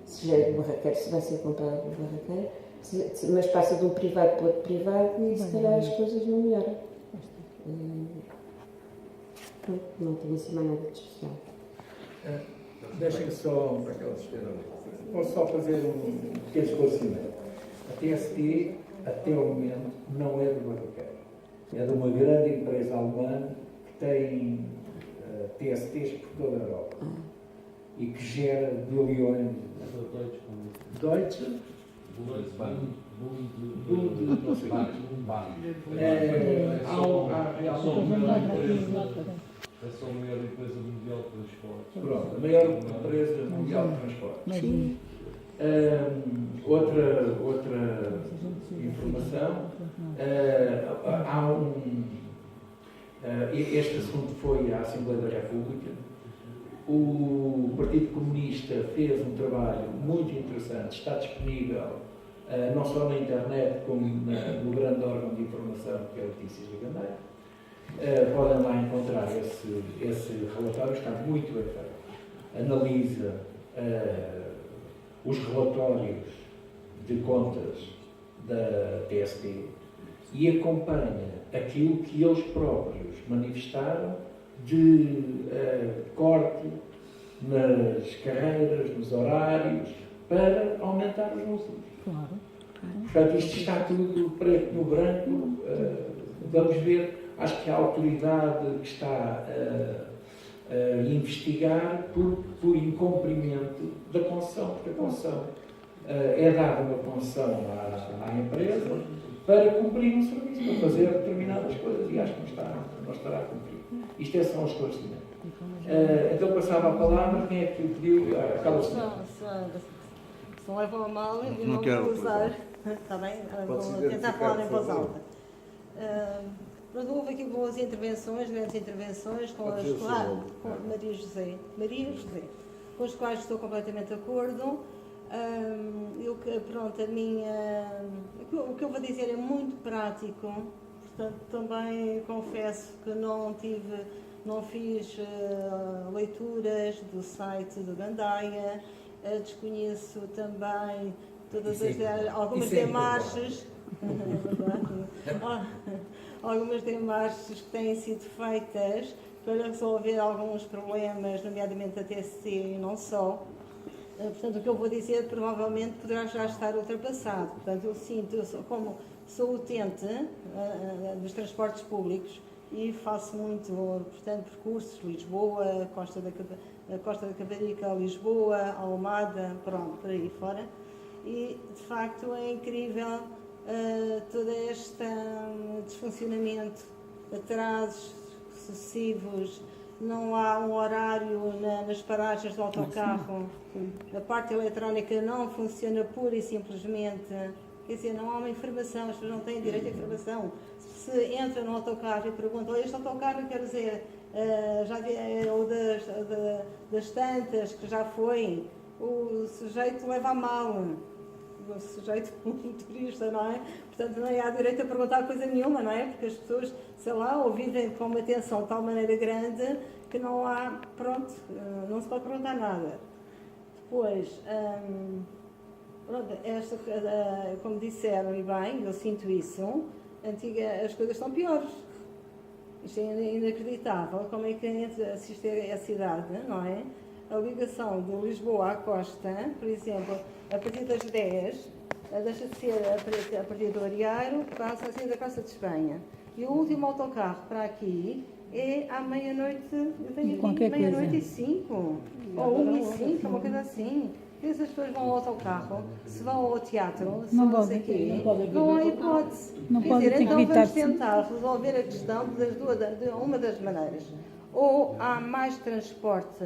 se já é do barraqueiro, se vai ser comprada pelo barraqueiro, mas passa de um privado para outro privado e se calhar as coisas não melhoram. Pronto, não tenho assim mais nada de especial. Deixem-me só, posso só fazer um pequeno esclarecimento. A TST, até o momento, não é do barraqueiro. É de uma grande empresa alemã que tem TSTs por toda a Europa e que gera bilhões. Deutsche Bund, não sei É só a maior empresa mundial de transportes. Pronto, a maior empresa mundial de transportes. Sim. Outra informação, este assunto foi à Assembleia da República. O Partido Comunista fez um trabalho muito interessante, está disponível não só na internet como no grande órgão de informação que é o Notícias da Gandeia. Podem lá encontrar esse relatório, está muito bem feito. Analisa os relatórios de contas da TST e acompanha aquilo que eles próprios manifestaram de corte nas carreiras, nos horários, para aumentar os lucros. Claro. Portanto, isto está tudo preto no branco. Vamos ver, acho que a autoridade que está a investigar por incumprimento da concessão, porque a concessão é dada uma concessão à empresa para cumprir um serviço, para fazer determinadas coisas, e acho que não estará a cumprir. Isto é só um esclarecimento. Então passava a palavra, quem é que o pediu? Aquela senhora. Se não levam a mal, eu não vou usar. Está bem? Vou tentar falar em voz alta. Mas houve aqui boas intervenções, grandes intervenções, com Maria José, com as quais estou completamente de acordo. Pronto, o que eu vou dizer é muito prático, portanto também confesso que não fiz leituras do site do Gandeia, desconheço também algumas demarches. Algumas demarches que têm sido feitas para resolver alguns problemas, nomeadamente da TST e não só. Portanto, o que eu vou dizer provavelmente poderá já estar ultrapassado. Portanto, eu sinto, como sou utente dos transportes públicos e faço muito, portanto, percursos, Lisboa, Costa da Caparica, Lisboa, Almada, pronto, por aí fora. E, de facto, é incrível todo este desfuncionamento, atrasos sucessivos, não há um horário nas paragens do autocarro, a parte eletrónica não funciona pura e simplesmente, quer dizer, não há uma informação, as pessoas não têm direito à informação. Se entra no autocarro e perguntam, este autocarro, quer dizer, ou das tantas que já foi, o sujeito leva a mal. O sujeito motorista, não é? Portanto, não há direito a perguntar coisa nenhuma, não é? Porque as pessoas, sei lá, ou vivem com uma atenção de tal maneira grande que não há, pronto, não se pode perguntar nada. Depois, como disseram e bem, eu sinto isso, as coisas estão piores. Isto é inacreditável, como é que assiste a cidade, não é? A ligação de Lisboa à costa, por exemplo, a partir das 10, deixa de ser a partir do Ariairo, passa a ser da Costa de Espanha. E o último autocarro para aqui é à meia-noite, eu tenho aqui meia-noite e 5, ou 1 e 5, uma coisa assim. E as pessoas vão ao autocarro, se vão ao teatro, se não sei o quê, não há hipótese. Quer dizer, então vamos tentar resolver a questão de uma das maneiras. Ou há mais transporte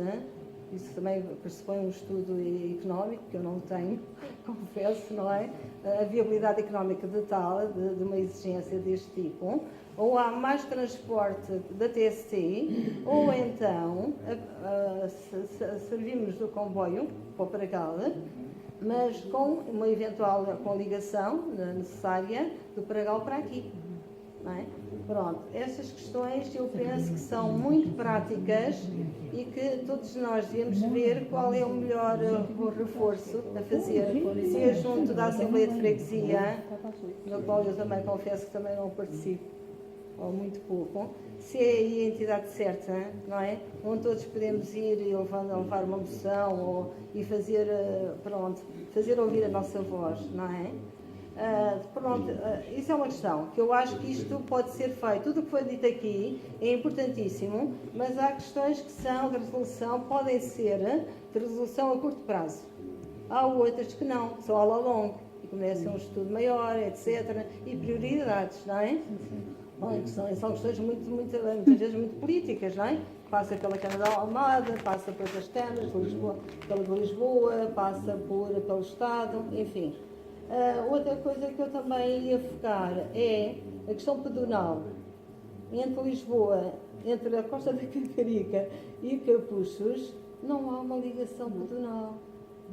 isso também pressupõe um estudo económico, que eu não tenho, confesso, não é? A viabilidade económica de uma exigência deste tipo. Ou há mais transporte da TST, ou então servimos do comboio para o Pragal, mas com uma eventual ligação necessária do Pragal para aqui. Não é? Pronto, estas questões eu penso que são muito práticas e que todos nós devemos ver qual é o melhor reforço a fazer, se é junto da Assembleia de Freguesia, na qual eu também confesso que também não participo, ou muito pouco, se é aí a entidade certa, não é? Onde todos podemos ir e levar uma moção e fazer, fazer ouvir a nossa voz, não é? Isso é uma questão, que eu acho que isto pode ser feito. Tudo o que foi dito aqui é importantíssimo, mas há questões que são de resolução, podem ser de resolução a curto prazo. Há outras que não, são ao longo, e começam um estudo maior, etc. E prioridades, não é? Bom, são questões muitas vezes muito políticas, não é? Passa pela Câmara da Almada, passa pelas câmaras, pela de Lisboa, passa pelo Estado, enfim. Outra coisa que eu também ia focar é a questão pedonal. Entre Lisboa, entre a Costa da Caparica e Capuchos, não há uma ligação pedonal.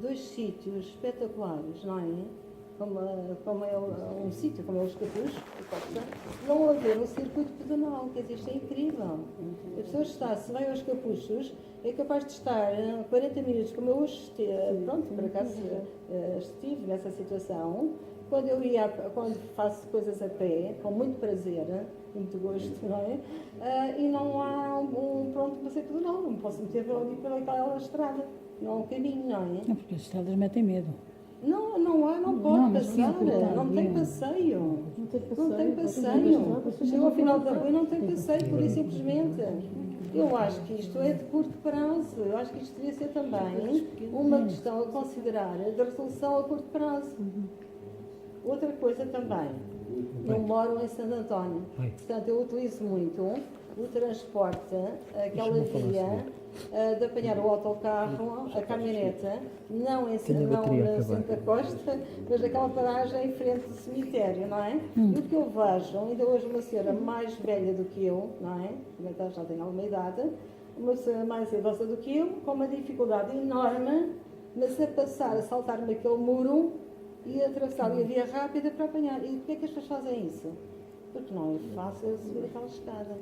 Dois sítios espetaculares, não é? Como é um sítio, como é os Capuchos, não haver um circuito pedonal, quer dizer, isto é incrível. A pessoa se vai aos Capuchos, é capaz de estar 40 minutos, como eu hoje estive, por acaso estive nessa situação, quando faço coisas a pé, com muito prazer, muito gosto, não é? E não há um passeio pedonal, não me posso meter pelaquela estrada, não há um caminho, não é? É porque as estradas metem medo. Não pode passar, não tem passeio. Não tem passeio. Chega ao final da rua e não tem passeio, pura e simplesmente. Eu acho que isto é de curto prazo. Eu acho que isto devia ser também uma questão a considerar de resolução a curto prazo. Outra coisa também. Eu moro em Santo António. Portanto, eu utilizo muito o transporte, aquela via de apanhar o autocarro, a caminhoneta, não no centro da Costa, mas aquela paragem em frente do cemitério, não é? E o que eu vejo, ainda hoje uma senhora mais velha do que eu, não é? Já tem alguma idade, uma senhora mais idosa do que eu, com uma dificuldade enorme, mas a saltar-me aquele muro e atravessar a via rápida para apanhar. E porquê é que as pessoas fazem isso? Porque não é fácil subir aquela escada.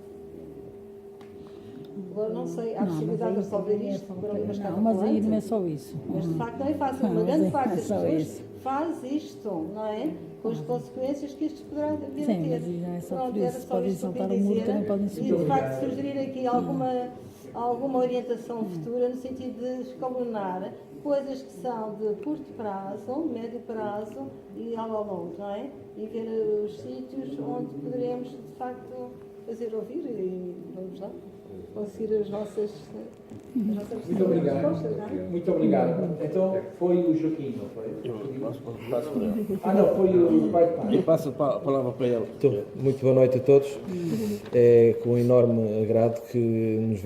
Agora não sei, há possibilidade de resolver isto por ali uma escada. Não, mas aí não é só isso. Mas de facto não é fácil. Uma grande parte das pessoas faz isto, não é? Com as consequências que isto poderá vir a ter. Sim, mas não é só por isso. Se podem saltar o muro, também podem subir. E de facto sugerir aqui alguma orientação futura no sentido de escalonar coisas que são de curto prazo, médio prazo e ao longo, não é? E ver os sítios onde poderemos de facto fazer ouvir e vamos lá conseguir as nossas Muito obrigado. Muito obrigado. Então foi o Joaquim, não foi? Não, foi o pai de pai. Eu passo a palavra para ele. Então, muito boa noite a todos. É com enorme agrado que nos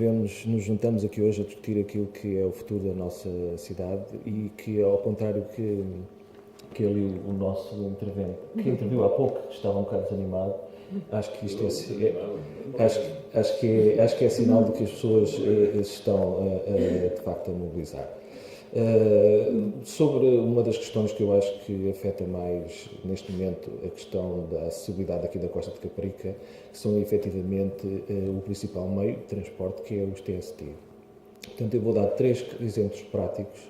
juntamos aqui hoje a discutir aquilo que é o futuro da nossa cidade e que, ao contrário que ali o nosso intervento, que interviu há pouco, que estava um bocado desanimado, acho que isto acho que é sinal de que as pessoas estão de facto a mobilizar. Sobre uma das questões que eu acho que afeta mais neste momento, a questão da acessibilidade aqui da Costa de Caparica, que são efetivamente o principal meio de transporte, que é os TST. Portanto, eu vou dar 3 exemplos práticos,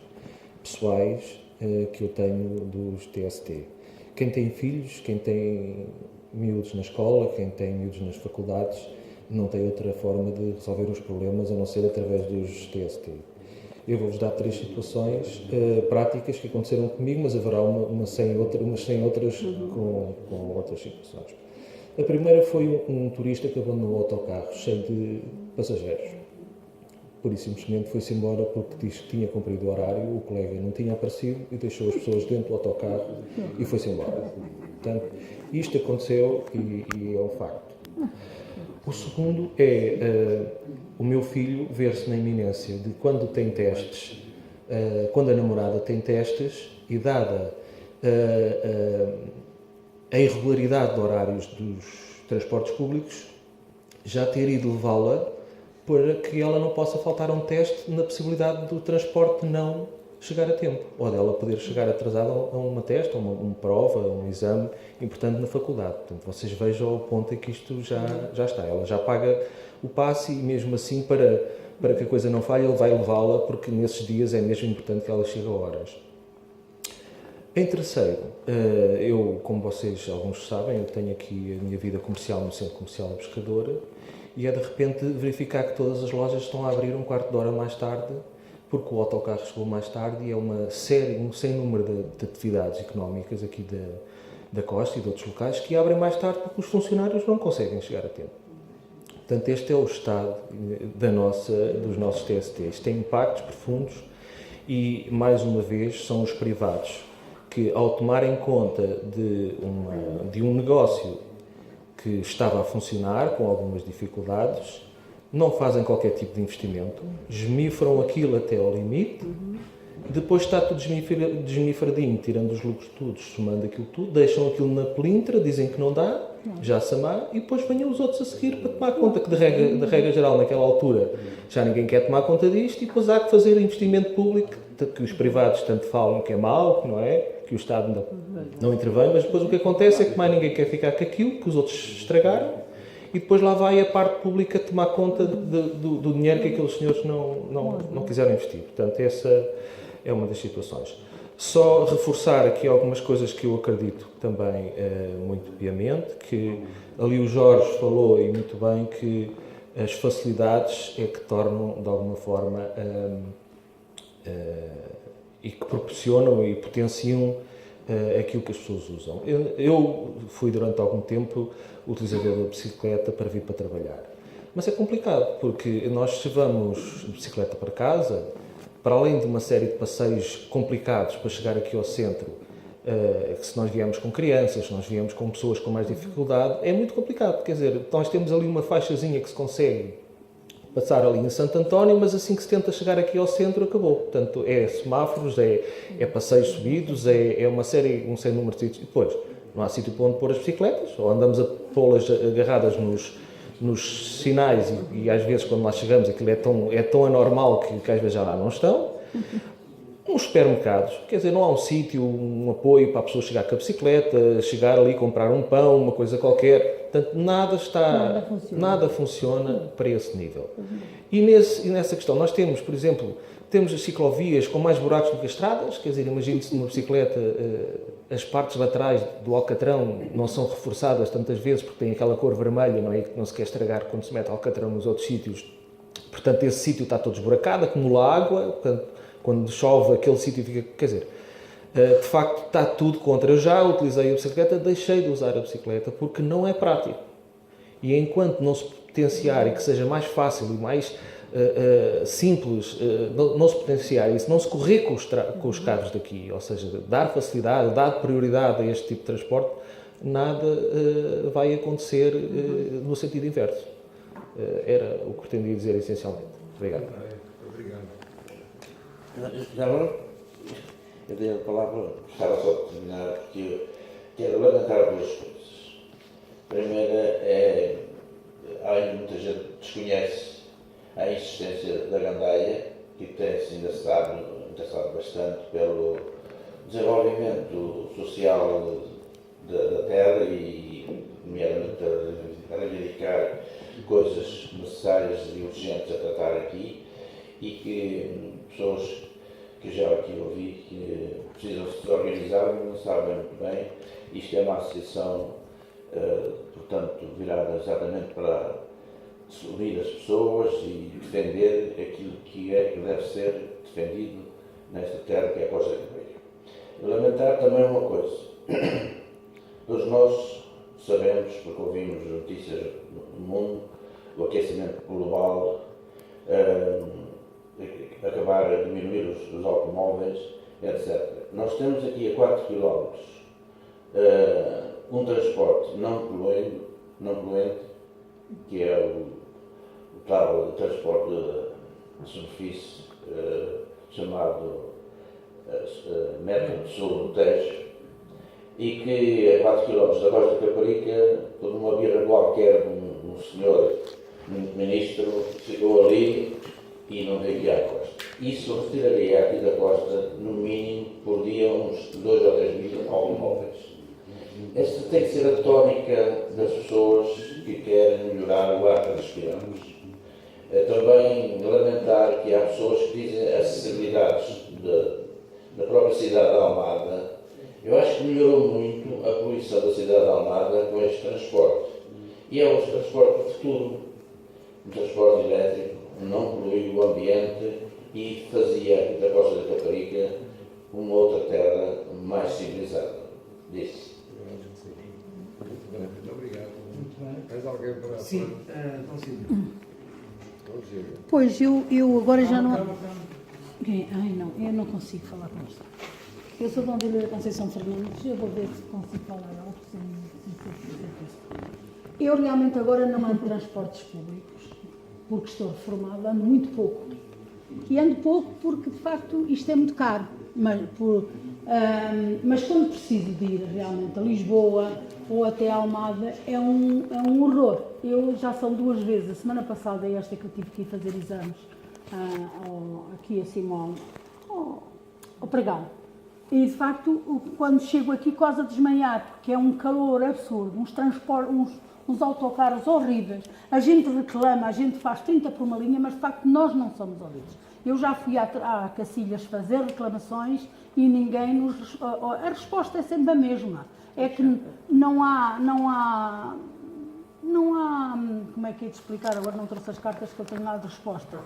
pessoais, que eu tenho dos TST. Quem tem filhos, quem tem miúdos na escola, quem tem miúdos nas faculdades, não tem outra forma de resolver os problemas a não ser através dos TST. Eu vou-vos dar 3 situações práticas que aconteceram comigo, mas haverá umas sem outras com outras situações. A primeira foi um turista que abandonou o autocarro cheio de passageiros. Por isso, simplesmente foi-se embora porque disse que tinha cumprido o horário, o colega não tinha aparecido e deixou as pessoas dentro do autocarro e foi-se embora. Portanto, isto aconteceu e é um facto. O segundo é o meu filho ver-se na iminência de quando tem testes, quando a namorada tem testes e dada a irregularidade de horários dos transportes públicos, já ter ido levá-la para que ela não possa faltar a um teste na possibilidade do transporte não chegar a tempo, ou dela poder chegar atrasada a uma teste, a uma prova, a um exame importante na faculdade. Portanto, vocês vejam o ponto em que isto já está. Ela já paga o passe e mesmo assim, para que a coisa não falhe, ele vai levá-la, porque nesses dias é mesmo importante que ela chegue a horas. Em terceiro, eu, como vocês alguns sabem, eu tenho aqui a minha vida comercial no Centro Comercial da Pescadora e é de repente verificar que todas as lojas estão a abrir um quarto de hora mais tarde, porque o autocarro chegou mais tarde e é uma série, um sem número de atividades económicas aqui da Costa e de outros locais que abrem mais tarde porque os funcionários não conseguem chegar a tempo. Portanto, este é o estado dos nossos TSTs. Tem impactos profundos e, mais uma vez, são os privados que, ao tomarem conta de um negócio que estava a funcionar com algumas dificuldades, não fazem qualquer tipo de investimento, esmifram aquilo até ao limite, depois está tudo desmifradinho, tirando os lucros todos, somando aquilo tudo, deixam aquilo na pelintra, dizem que não dá, já se amar, e depois venham os outros a seguir para tomar conta, que de regra geral, naquela altura, já ninguém quer tomar conta disto, e depois há que fazer investimento público, que os privados tanto falam que é mau, que não é, que o Estado não intervém, mas depois o que acontece é que mais ninguém quer ficar com aquilo, que os outros estragaram, e depois lá vai a parte pública tomar conta do dinheiro que aqueles senhores não quiseram investir. Portanto, essa é uma das situações. Só reforçar aqui algumas coisas que eu acredito também muito piamente, que ali o Jorge falou, e muito bem, que as facilidades é que tornam, de alguma forma, e que proporcionam e potenciam aquilo que as pessoas usam. Eu fui, durante algum tempo, utilizador da bicicleta para vir para trabalhar. Mas é complicado, porque nós, se vamos de bicicleta para casa, para além de uma série de passeios complicados para chegar aqui ao centro, que se nós viemos com crianças, se nós viemos com pessoas com mais dificuldade, é muito complicado. Quer dizer, nós temos ali uma faixazinha que se consegue passar ali em Santo António, mas assim que se tenta chegar aqui ao centro, acabou. Portanto, é semáforos, é passeios subidos, é uma série, um sem número de sítios. E depois, não há sítio para onde pôr as bicicletas, ou andamos a pô-las agarradas nos sinais e às vezes quando lá chegamos aquilo é tão anormal que às vezes já lá não estão. Nos supermercados, quer dizer, não há um sítio, um apoio para a pessoa chegar com a bicicleta, chegar ali, comprar um pão, uma coisa qualquer. Portanto, nada funciona para esse nível. E nessa questão, nós temos, por exemplo, temos as ciclovias com mais buracos do que as estradas, quer dizer, imagine-se numa bicicleta, as partes laterais do alcatrão não são reforçadas tantas vezes porque tem aquela cor vermelha, não é? Que não se quer estragar quando se mete alcatrão nos outros sítios. Portanto, esse sítio está todo esburacado, acumula água, portanto, quando chove aquele sítio fica, quer dizer, de facto está tudo contra. Eu já utilizei a bicicleta, deixei de usar a bicicleta porque não é prático. E enquanto não se potenciar e que seja mais fácil e mais simples, não se potenciar isso, não se correr com os carros daqui, ou seja, dar facilidade, dar prioridade a este tipo de transporte, nada vai acontecer no sentido inverso. Era o que pretendia dizer essencialmente. Obrigado. Obrigado. Já agora, eu dei a palavra, estava só a terminar, porque eu quero levantar duas coisas. A primeira é, ainda muita gente desconhece a existência da gandaia, que tem-se interessado bastante pelo desenvolvimento social da terra e, nomeadamente, a reivindicar coisas necessárias e urgentes a tratar aqui, e que pessoas que já aqui ouvi que precisam se organizar, mas não sabem muito bem. Isto é uma associação, portanto, virada exatamente para unir as pessoas e defender aquilo que deve ser defendido nesta terra que é a Costa da Caparica. Lamentar também uma coisa. Todos nós sabemos, porque ouvimos notícias no mundo, o aquecimento global, acabar a diminuir os automóveis, etc. Nós temos aqui a 4 km um transporte não poluente que é o tal transporte de superfície chamado Mercosul do Tejo, e que a 4 km da Costa da Caparica, por uma birra qualquer, um senhor ministro chegou ali e não veio aqui à costa. Isso retiraria aqui da costa, no mínimo, por dia, uns 2 ou 3 mil automóveis. Esta tem que ser a tónica das pessoas que querem melhorar o ar que respiramos. Também lamentar que há pessoas que dizem acessibilidades da própria cidade de Almada. Eu acho que melhorou muito a poluição da cidade de Almada com este transporte. E é o transporte de futuro. O transporte elétrico não poluía o ambiente e fazia aqui da Costa da Caparica uma outra terra mais civilizada. Disse. Muito obrigado. Muito bem. Mais alguém para... Sim, Pois, eu agora já não... Ai, não, eu não consigo falar com isto. Eu sou Dona Adília da Conceição Fernandes, eu vou ver se consigo falar algo sem ser. Eu realmente agora não ando transportes públicos, porque estou reformada, ando muito pouco. E ando pouco porque, de facto, isto é muito caro. Mas quando preciso de ir realmente a Lisboa ou até a Almada, é um horror. Eu já são 2 vezes, a semana passada é esta que eu tive que ir fazer exames aqui assim ao Pregal. E de facto, quando chego aqui quase a desmaiar, porque é um calor absurdo, uns autocarros horríveis, a gente reclama, a gente faz 30 por uma linha, mas de facto nós não somos ouvidos. Eu já fui à Cacilhas fazer reclamações e ninguém a resposta é sempre a mesma. É que não há, como é que é de explicar, agora não trouxe as cartas que eu tenho lá de resposta.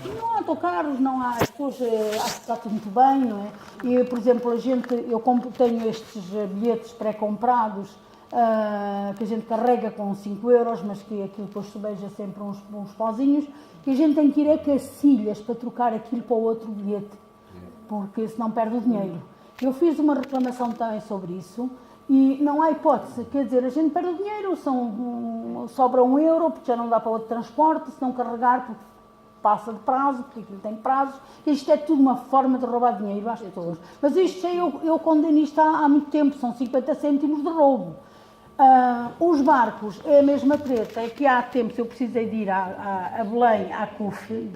Não há autocarros, não há, as pessoas, acho que está tudo muito bem, não é? E, por exemplo, eu tenho estes bilhetes pré-comprados, que a gente carrega com 5 euros, mas que aquilo depois sobeja sempre uns pauzinhos, que a gente tem que ir a Cacilhas para trocar aquilo para o outro bilhete, porque senão perde o dinheiro. Eu fiz uma reclamação também sobre isso, e não há hipótese, quer dizer, a gente perde o dinheiro, sobra 1 euro, porque já não dá para outro transporte, se não carregar, porque passa de prazo, porque aquilo tem prazos, isto é tudo uma forma de roubar dinheiro às pessoas. Mas isto eu condeno isto há muito tempo, são 50 cêntimos de roubo. Os barcos é a mesma treta, é que há tempos eu precisei de ir a Belém, à CUF,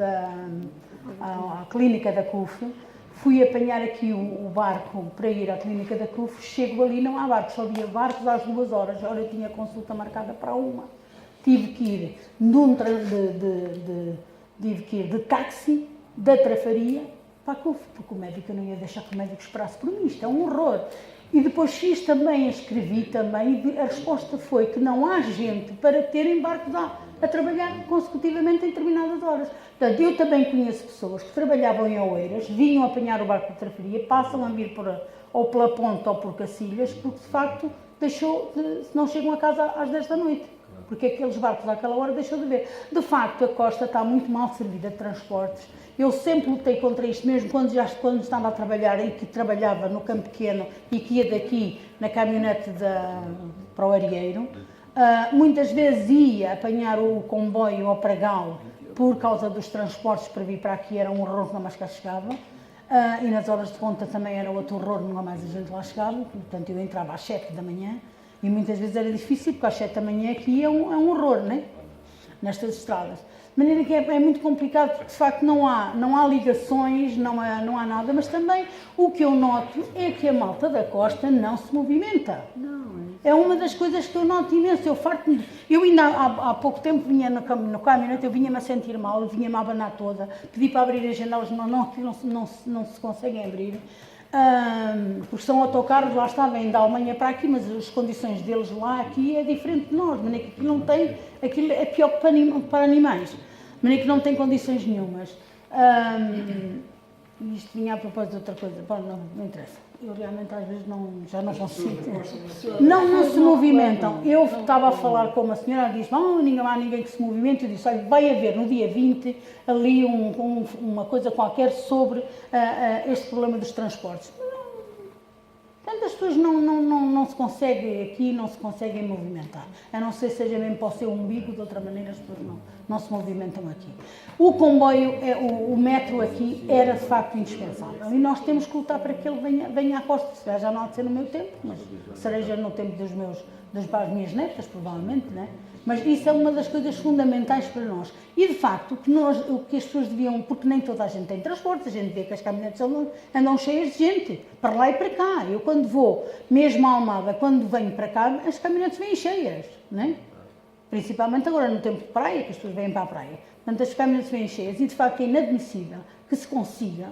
à clínica da CUF, fui apanhar aqui o barco para ir à clínica da CUF, chego ali, não há barcos, só havia barcos às 2 horas, ora eu tinha consulta marcada para 1. Tive que ir de táxi, da Trafaria, para a CUF, porque o médico não ia deixar que o médico esperasse por mim, isto é um horror. E depois fiz também, escrevi também, e a resposta foi que não há gente para terem barcos a trabalhar consecutivamente em determinadas horas. Portanto, eu também conheço pessoas que trabalhavam em Oeiras, vinham apanhar o barco de Trafaria, passam a vir ou pela Ponte ou por Cacilhas, porque de facto se não chegam a casa às 10 da noite. Porque aqueles barcos àquela hora deixou de ver. De facto, a costa está muito mal servida de transportes. Eu sempre lutei contra isto, mesmo quando estava a trabalhar e que trabalhava no Campo Pequeno e que ia daqui na caminhonete para o Arieiro. Muitas vezes ia apanhar o comboio ao Pregal por causa dos transportes para vir para aqui, era um horror, nunca mais cá chegava. E nas horas de ponta também era outro horror, nunca mais a gente lá chegava. Portanto, eu entrava às 7 da manhã e muitas vezes era difícil, porque às 7 da manhã aqui é um horror, não é? Nestas estradas. De maneira que é muito complicado, porque de facto não há ligações, não há nada, mas também o que eu noto é que a malta da costa não se movimenta. É uma das coisas que eu noto imenso. Eu ainda há pouco tempo vinha no caminhonete, eu vinha-me a sentir mal, vinha-me a abanar toda, pedi para abrir as janelas, não se conseguem abrir. Porque são autocarros, lá está, vêm da Alemanha para aqui, mas as condições deles lá, aqui, é diferente de nós, de maneira que aquilo é pior que para animais, de maneira que não tem condições nenhumas. Isto vinha a propósito de outra coisa, bom, não interessa, eu realmente às vezes já não consigo. Não se movimentam. Eu estava a falar com uma senhora, ela disse, não há ninguém que se movimente, eu disse, olha, vai haver no dia 20 ali uma coisa qualquer sobre este problema dos transportes. Portanto, as pessoas não se conseguem aqui, não se conseguem movimentar. A não ser seja mesmo para o seu umbigo, de outra maneira as pessoas não se movimentam aqui. O comboio, o metro aqui era de facto indispensável e nós temos que lutar para que ele venha à costa. Se calhar já não há de ser no meu tempo, mas seja no tempo das minhas netas, provavelmente, né? Mas isso é uma das coisas fundamentais para nós. E, de facto, o que as pessoas deviam, porque nem toda a gente tem transportes, a gente vê que as caminhonetes andam cheias de gente, para lá e para cá. Eu, quando vou, mesmo a Almada, quando venho para cá, as caminhonetes vêm cheias, né? Principalmente agora no tempo de praia, que as pessoas vêm para a praia. Portanto, as caminhonetes vêm cheias e, de facto, é inadmissível que se consiga,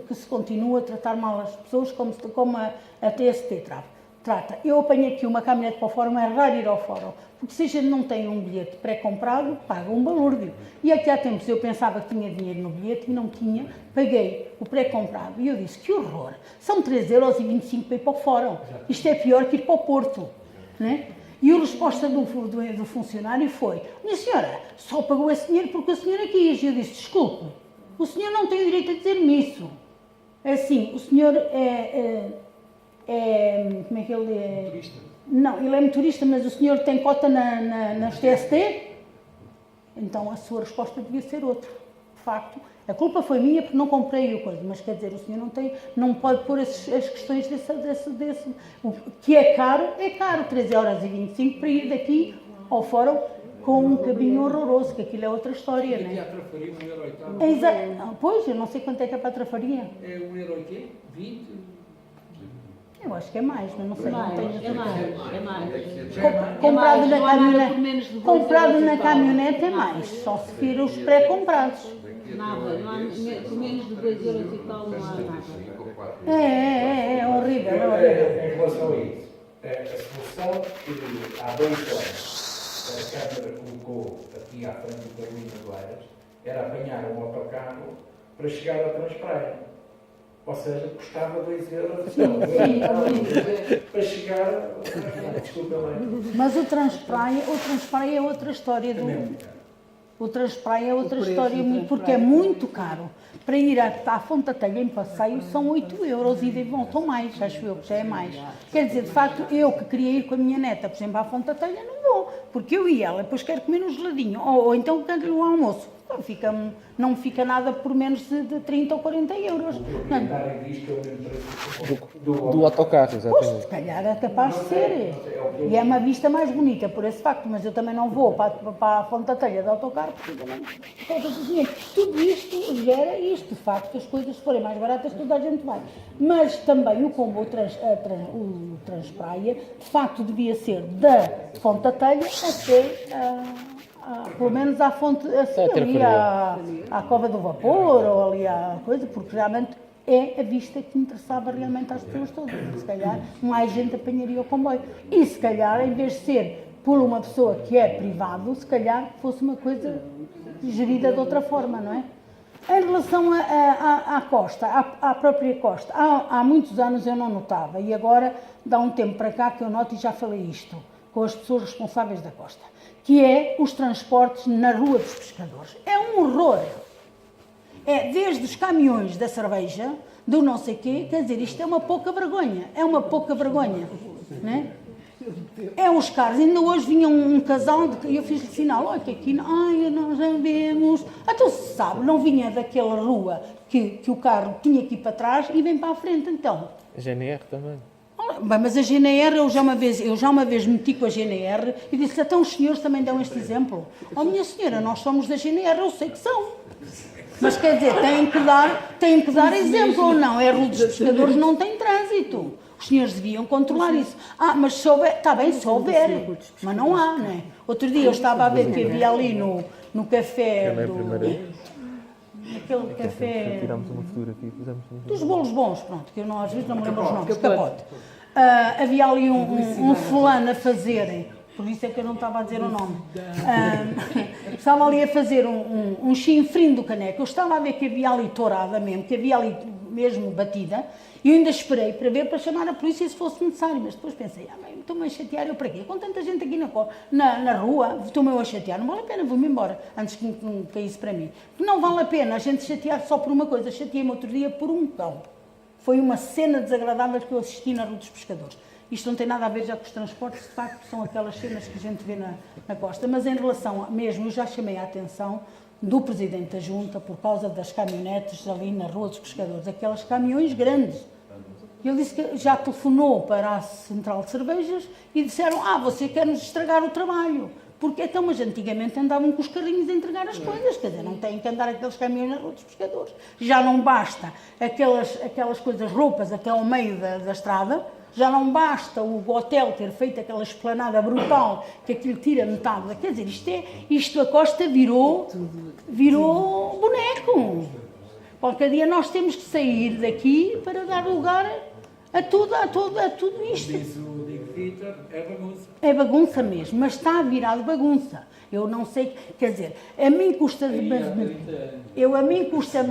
que se continue a tratar mal as pessoas como a TST trata. Eu apanho aqui uma caminhonete para o fórum, é raro ir ao fórum, porque se a gente não tem um bilhete pré-comprado, paga um balúrdio. E aqui há tempos eu pensava que tinha dinheiro no bilhete e não tinha, paguei o pré-comprado. E eu disse, que horror, são 3,25 € para ir para o fórum. Isto é pior que ir para o Porto, né? E a resposta do funcionário foi, minha senhora, só pagou esse dinheiro porque a senhora quis. E eu disse, desculpe, o senhor não tem o direito a dizer-me isso. É assim, o senhor como é que ele é? Motorista. Não, ele é motorista, mas o senhor tem cota nas TST? Então a sua resposta devia ser outra. De facto, a culpa foi minha porque não comprei o coisa, mas quer dizer, o senhor não pode pôr as questões desse. O que é caro, 3,25 € para ir daqui ao fórum com um cabinho horroroso, que aquilo é outra história, não é? E a trafaria, 1,80 €. Exato. Pois, eu não sei quanto é que é para a trafaria. É 1,80 €? 20 €? Eu acho que é mais, mas não sei. É mais. Comprado na caminhonete. Menos de Comprado na 2,00 €. caminhonete é mais, só se vir os pré-comprados. Nada, não há, por menos de 2,00 € e tal, não há nada. É horrível, é horrível. Em relação a isso, a solução que há 2 anos a Câmara colocou aqui à frente do Carolina do Eiras era apanhar um autocarro para chegar à Transpraia. Ou seja, custava 2 € para chegar. Desculpa lá. Mas o Transpraia é outra história. O Transpraia é outra história, porque é muito caro. Para ir à Fonte da Telha em passeio são 8 € e de volta ou mais, acho eu que já é mais. Quer dizer, de facto, eu que queria ir com a minha neta, por exemplo, à Fonte da Telha, não vou, porque eu e ela depois quero comer um geladinho, ou então quero um almoço. Não me fica nada por menos de 30 ou 40 euros. Do autocarro, Pois, exatamente. se calhar é capaz de ser. E é uma vista mais bonita por esse facto, mas eu também não vou para a Fonte da Telha de autocarro, porque também falta de dinheiro. Tudo isto gera isto, de facto, as coisas se forem mais baratas, toda a gente vai. Mas também o combo, o Transpraia, de facto devia ser da Fonte da Telha até pelo menos à fonte, assim, ali à Cova do Vapor, ou ali à coisa, porque realmente é a vista que interessava realmente às pessoas todas. Se calhar mais gente apanharia o comboio. E se calhar, em vez de ser por uma pessoa que é privado, se calhar fosse uma coisa gerida de outra forma, não é? Em relação à costa, à própria costa, há muitos anos eu não notava, e agora dá um tempo para cá que eu noto, e já falei isto, com as pessoas responsáveis da costa, que é os transportes na Rua dos Pescadores. É um horror. É desde os caminhões da cerveja, do não sei quê, quer dizer, isto é uma pouca vergonha. É uma pouca vergonha. Né? É os carros. Ainda hoje vinha um casal, e eu fiz-lhe sinal, olha que aqui, nós já vemos. Então se sabe, não vinha daquela rua que o carro tinha aqui para trás e vem para a frente, então. A GNR também. Bem, mas a GNR, eu já uma vez meti com a GNR e disse, então os senhores também dão este exemplo. Oh minha senhora, nós somos da GNR, eu sei que são. Mas quer dizer, têm que dar exemplo ou não? É a Rua dos Pescadores, não tem trânsito. Os senhores deviam controlar isso. Mas se houver, está bem, se houver, mas não há, não é? Outro dia eu estava a ver que havia ali no café aquele café Tirámos uma fotografia, fizemos dos bolos bons, pronto, que eu às vezes não me lembro os nomes, capote. Havia ali um fulano a fazerem, por isso é que eu não estava a dizer o nome, estava ali a fazer um chinfrim do caneco. Eu estava a ver que havia ali tourada mesmo, que havia ali mesmo batida, e eu ainda esperei para ver, para chamar a polícia se fosse necessário, mas depois pensei, estou-me a chatear, eu para quê? Com tanta gente aqui na rua, estou-me a chatear, não vale a pena, vou-me embora, antes que não caísse para mim. Não vale a pena a gente chatear só por uma coisa, chateei-me outro dia por um cão. Foi uma cena desagradável que eu assisti na Rua dos Pescadores. Isto não tem nada a ver já com os transportes, de facto, são aquelas cenas que a gente vê na costa. Mas em relação mesmo, eu já chamei a atenção do Presidente da Junta por causa das caminhonetes ali na Rua dos Pescadores, aqueles caminhões grandes. Ele disse que já telefonou para a Central de Cervejas e disseram, você quer nos estragar o trabalho. Porque então, mas antigamente andavam com os carrinhos a entregar as coisas, quer dizer, não têm que andar aqueles caminhões na Rua dos Pescadores. Já não basta aquelas coisas, roupas até ao meio da estrada, já não basta o hotel ter feito aquela esplanada brutal que aquilo tira metade. Quer dizer, isto a costa virou boneco. Qualquer dia nós temos que sair daqui para dar lugar a tudo isto. Diz o Diego Vitor, é bagunça. É bagunça mesmo, mas está a virar de bagunça. Eu não sei, quer dizer, a mim custa-me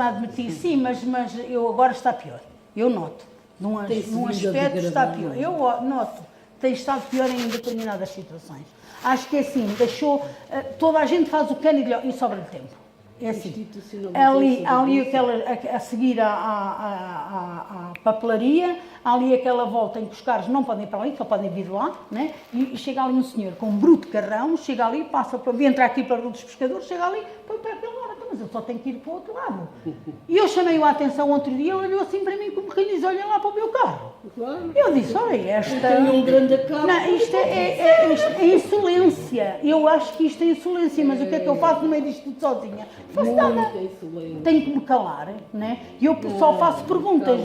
admitir, sim, mas eu agora está pior. Eu noto. Num aspecto está pior. Eu noto. Tem estado pior em determinadas situações. Acho que é assim, toda a gente faz o cano e sobra-lhe tempo. É assim, ali a seguir à papelaria, há ali aquela volta em que os carros não podem ir para ali, só podem vir lá, né? E chega ali um senhor com um bruto carrão, chega ali, entra aqui para a Rua dos Pescadores, chega ali, põe para aquele lado, mas eu só tenho que ir para o outro lado. E eu chamei-o a atenção outro dia, ele olhou assim para mim como quem diz, olha lá para o meu carro. Eu disse, olha, esta... um grande carro. Não, isto é insolência. Eu acho que isto é insolência, mas o que é que eu faço no meio disto tudo sozinha? Não faço nada. Tenho que me calar, né? E eu só faço perguntas.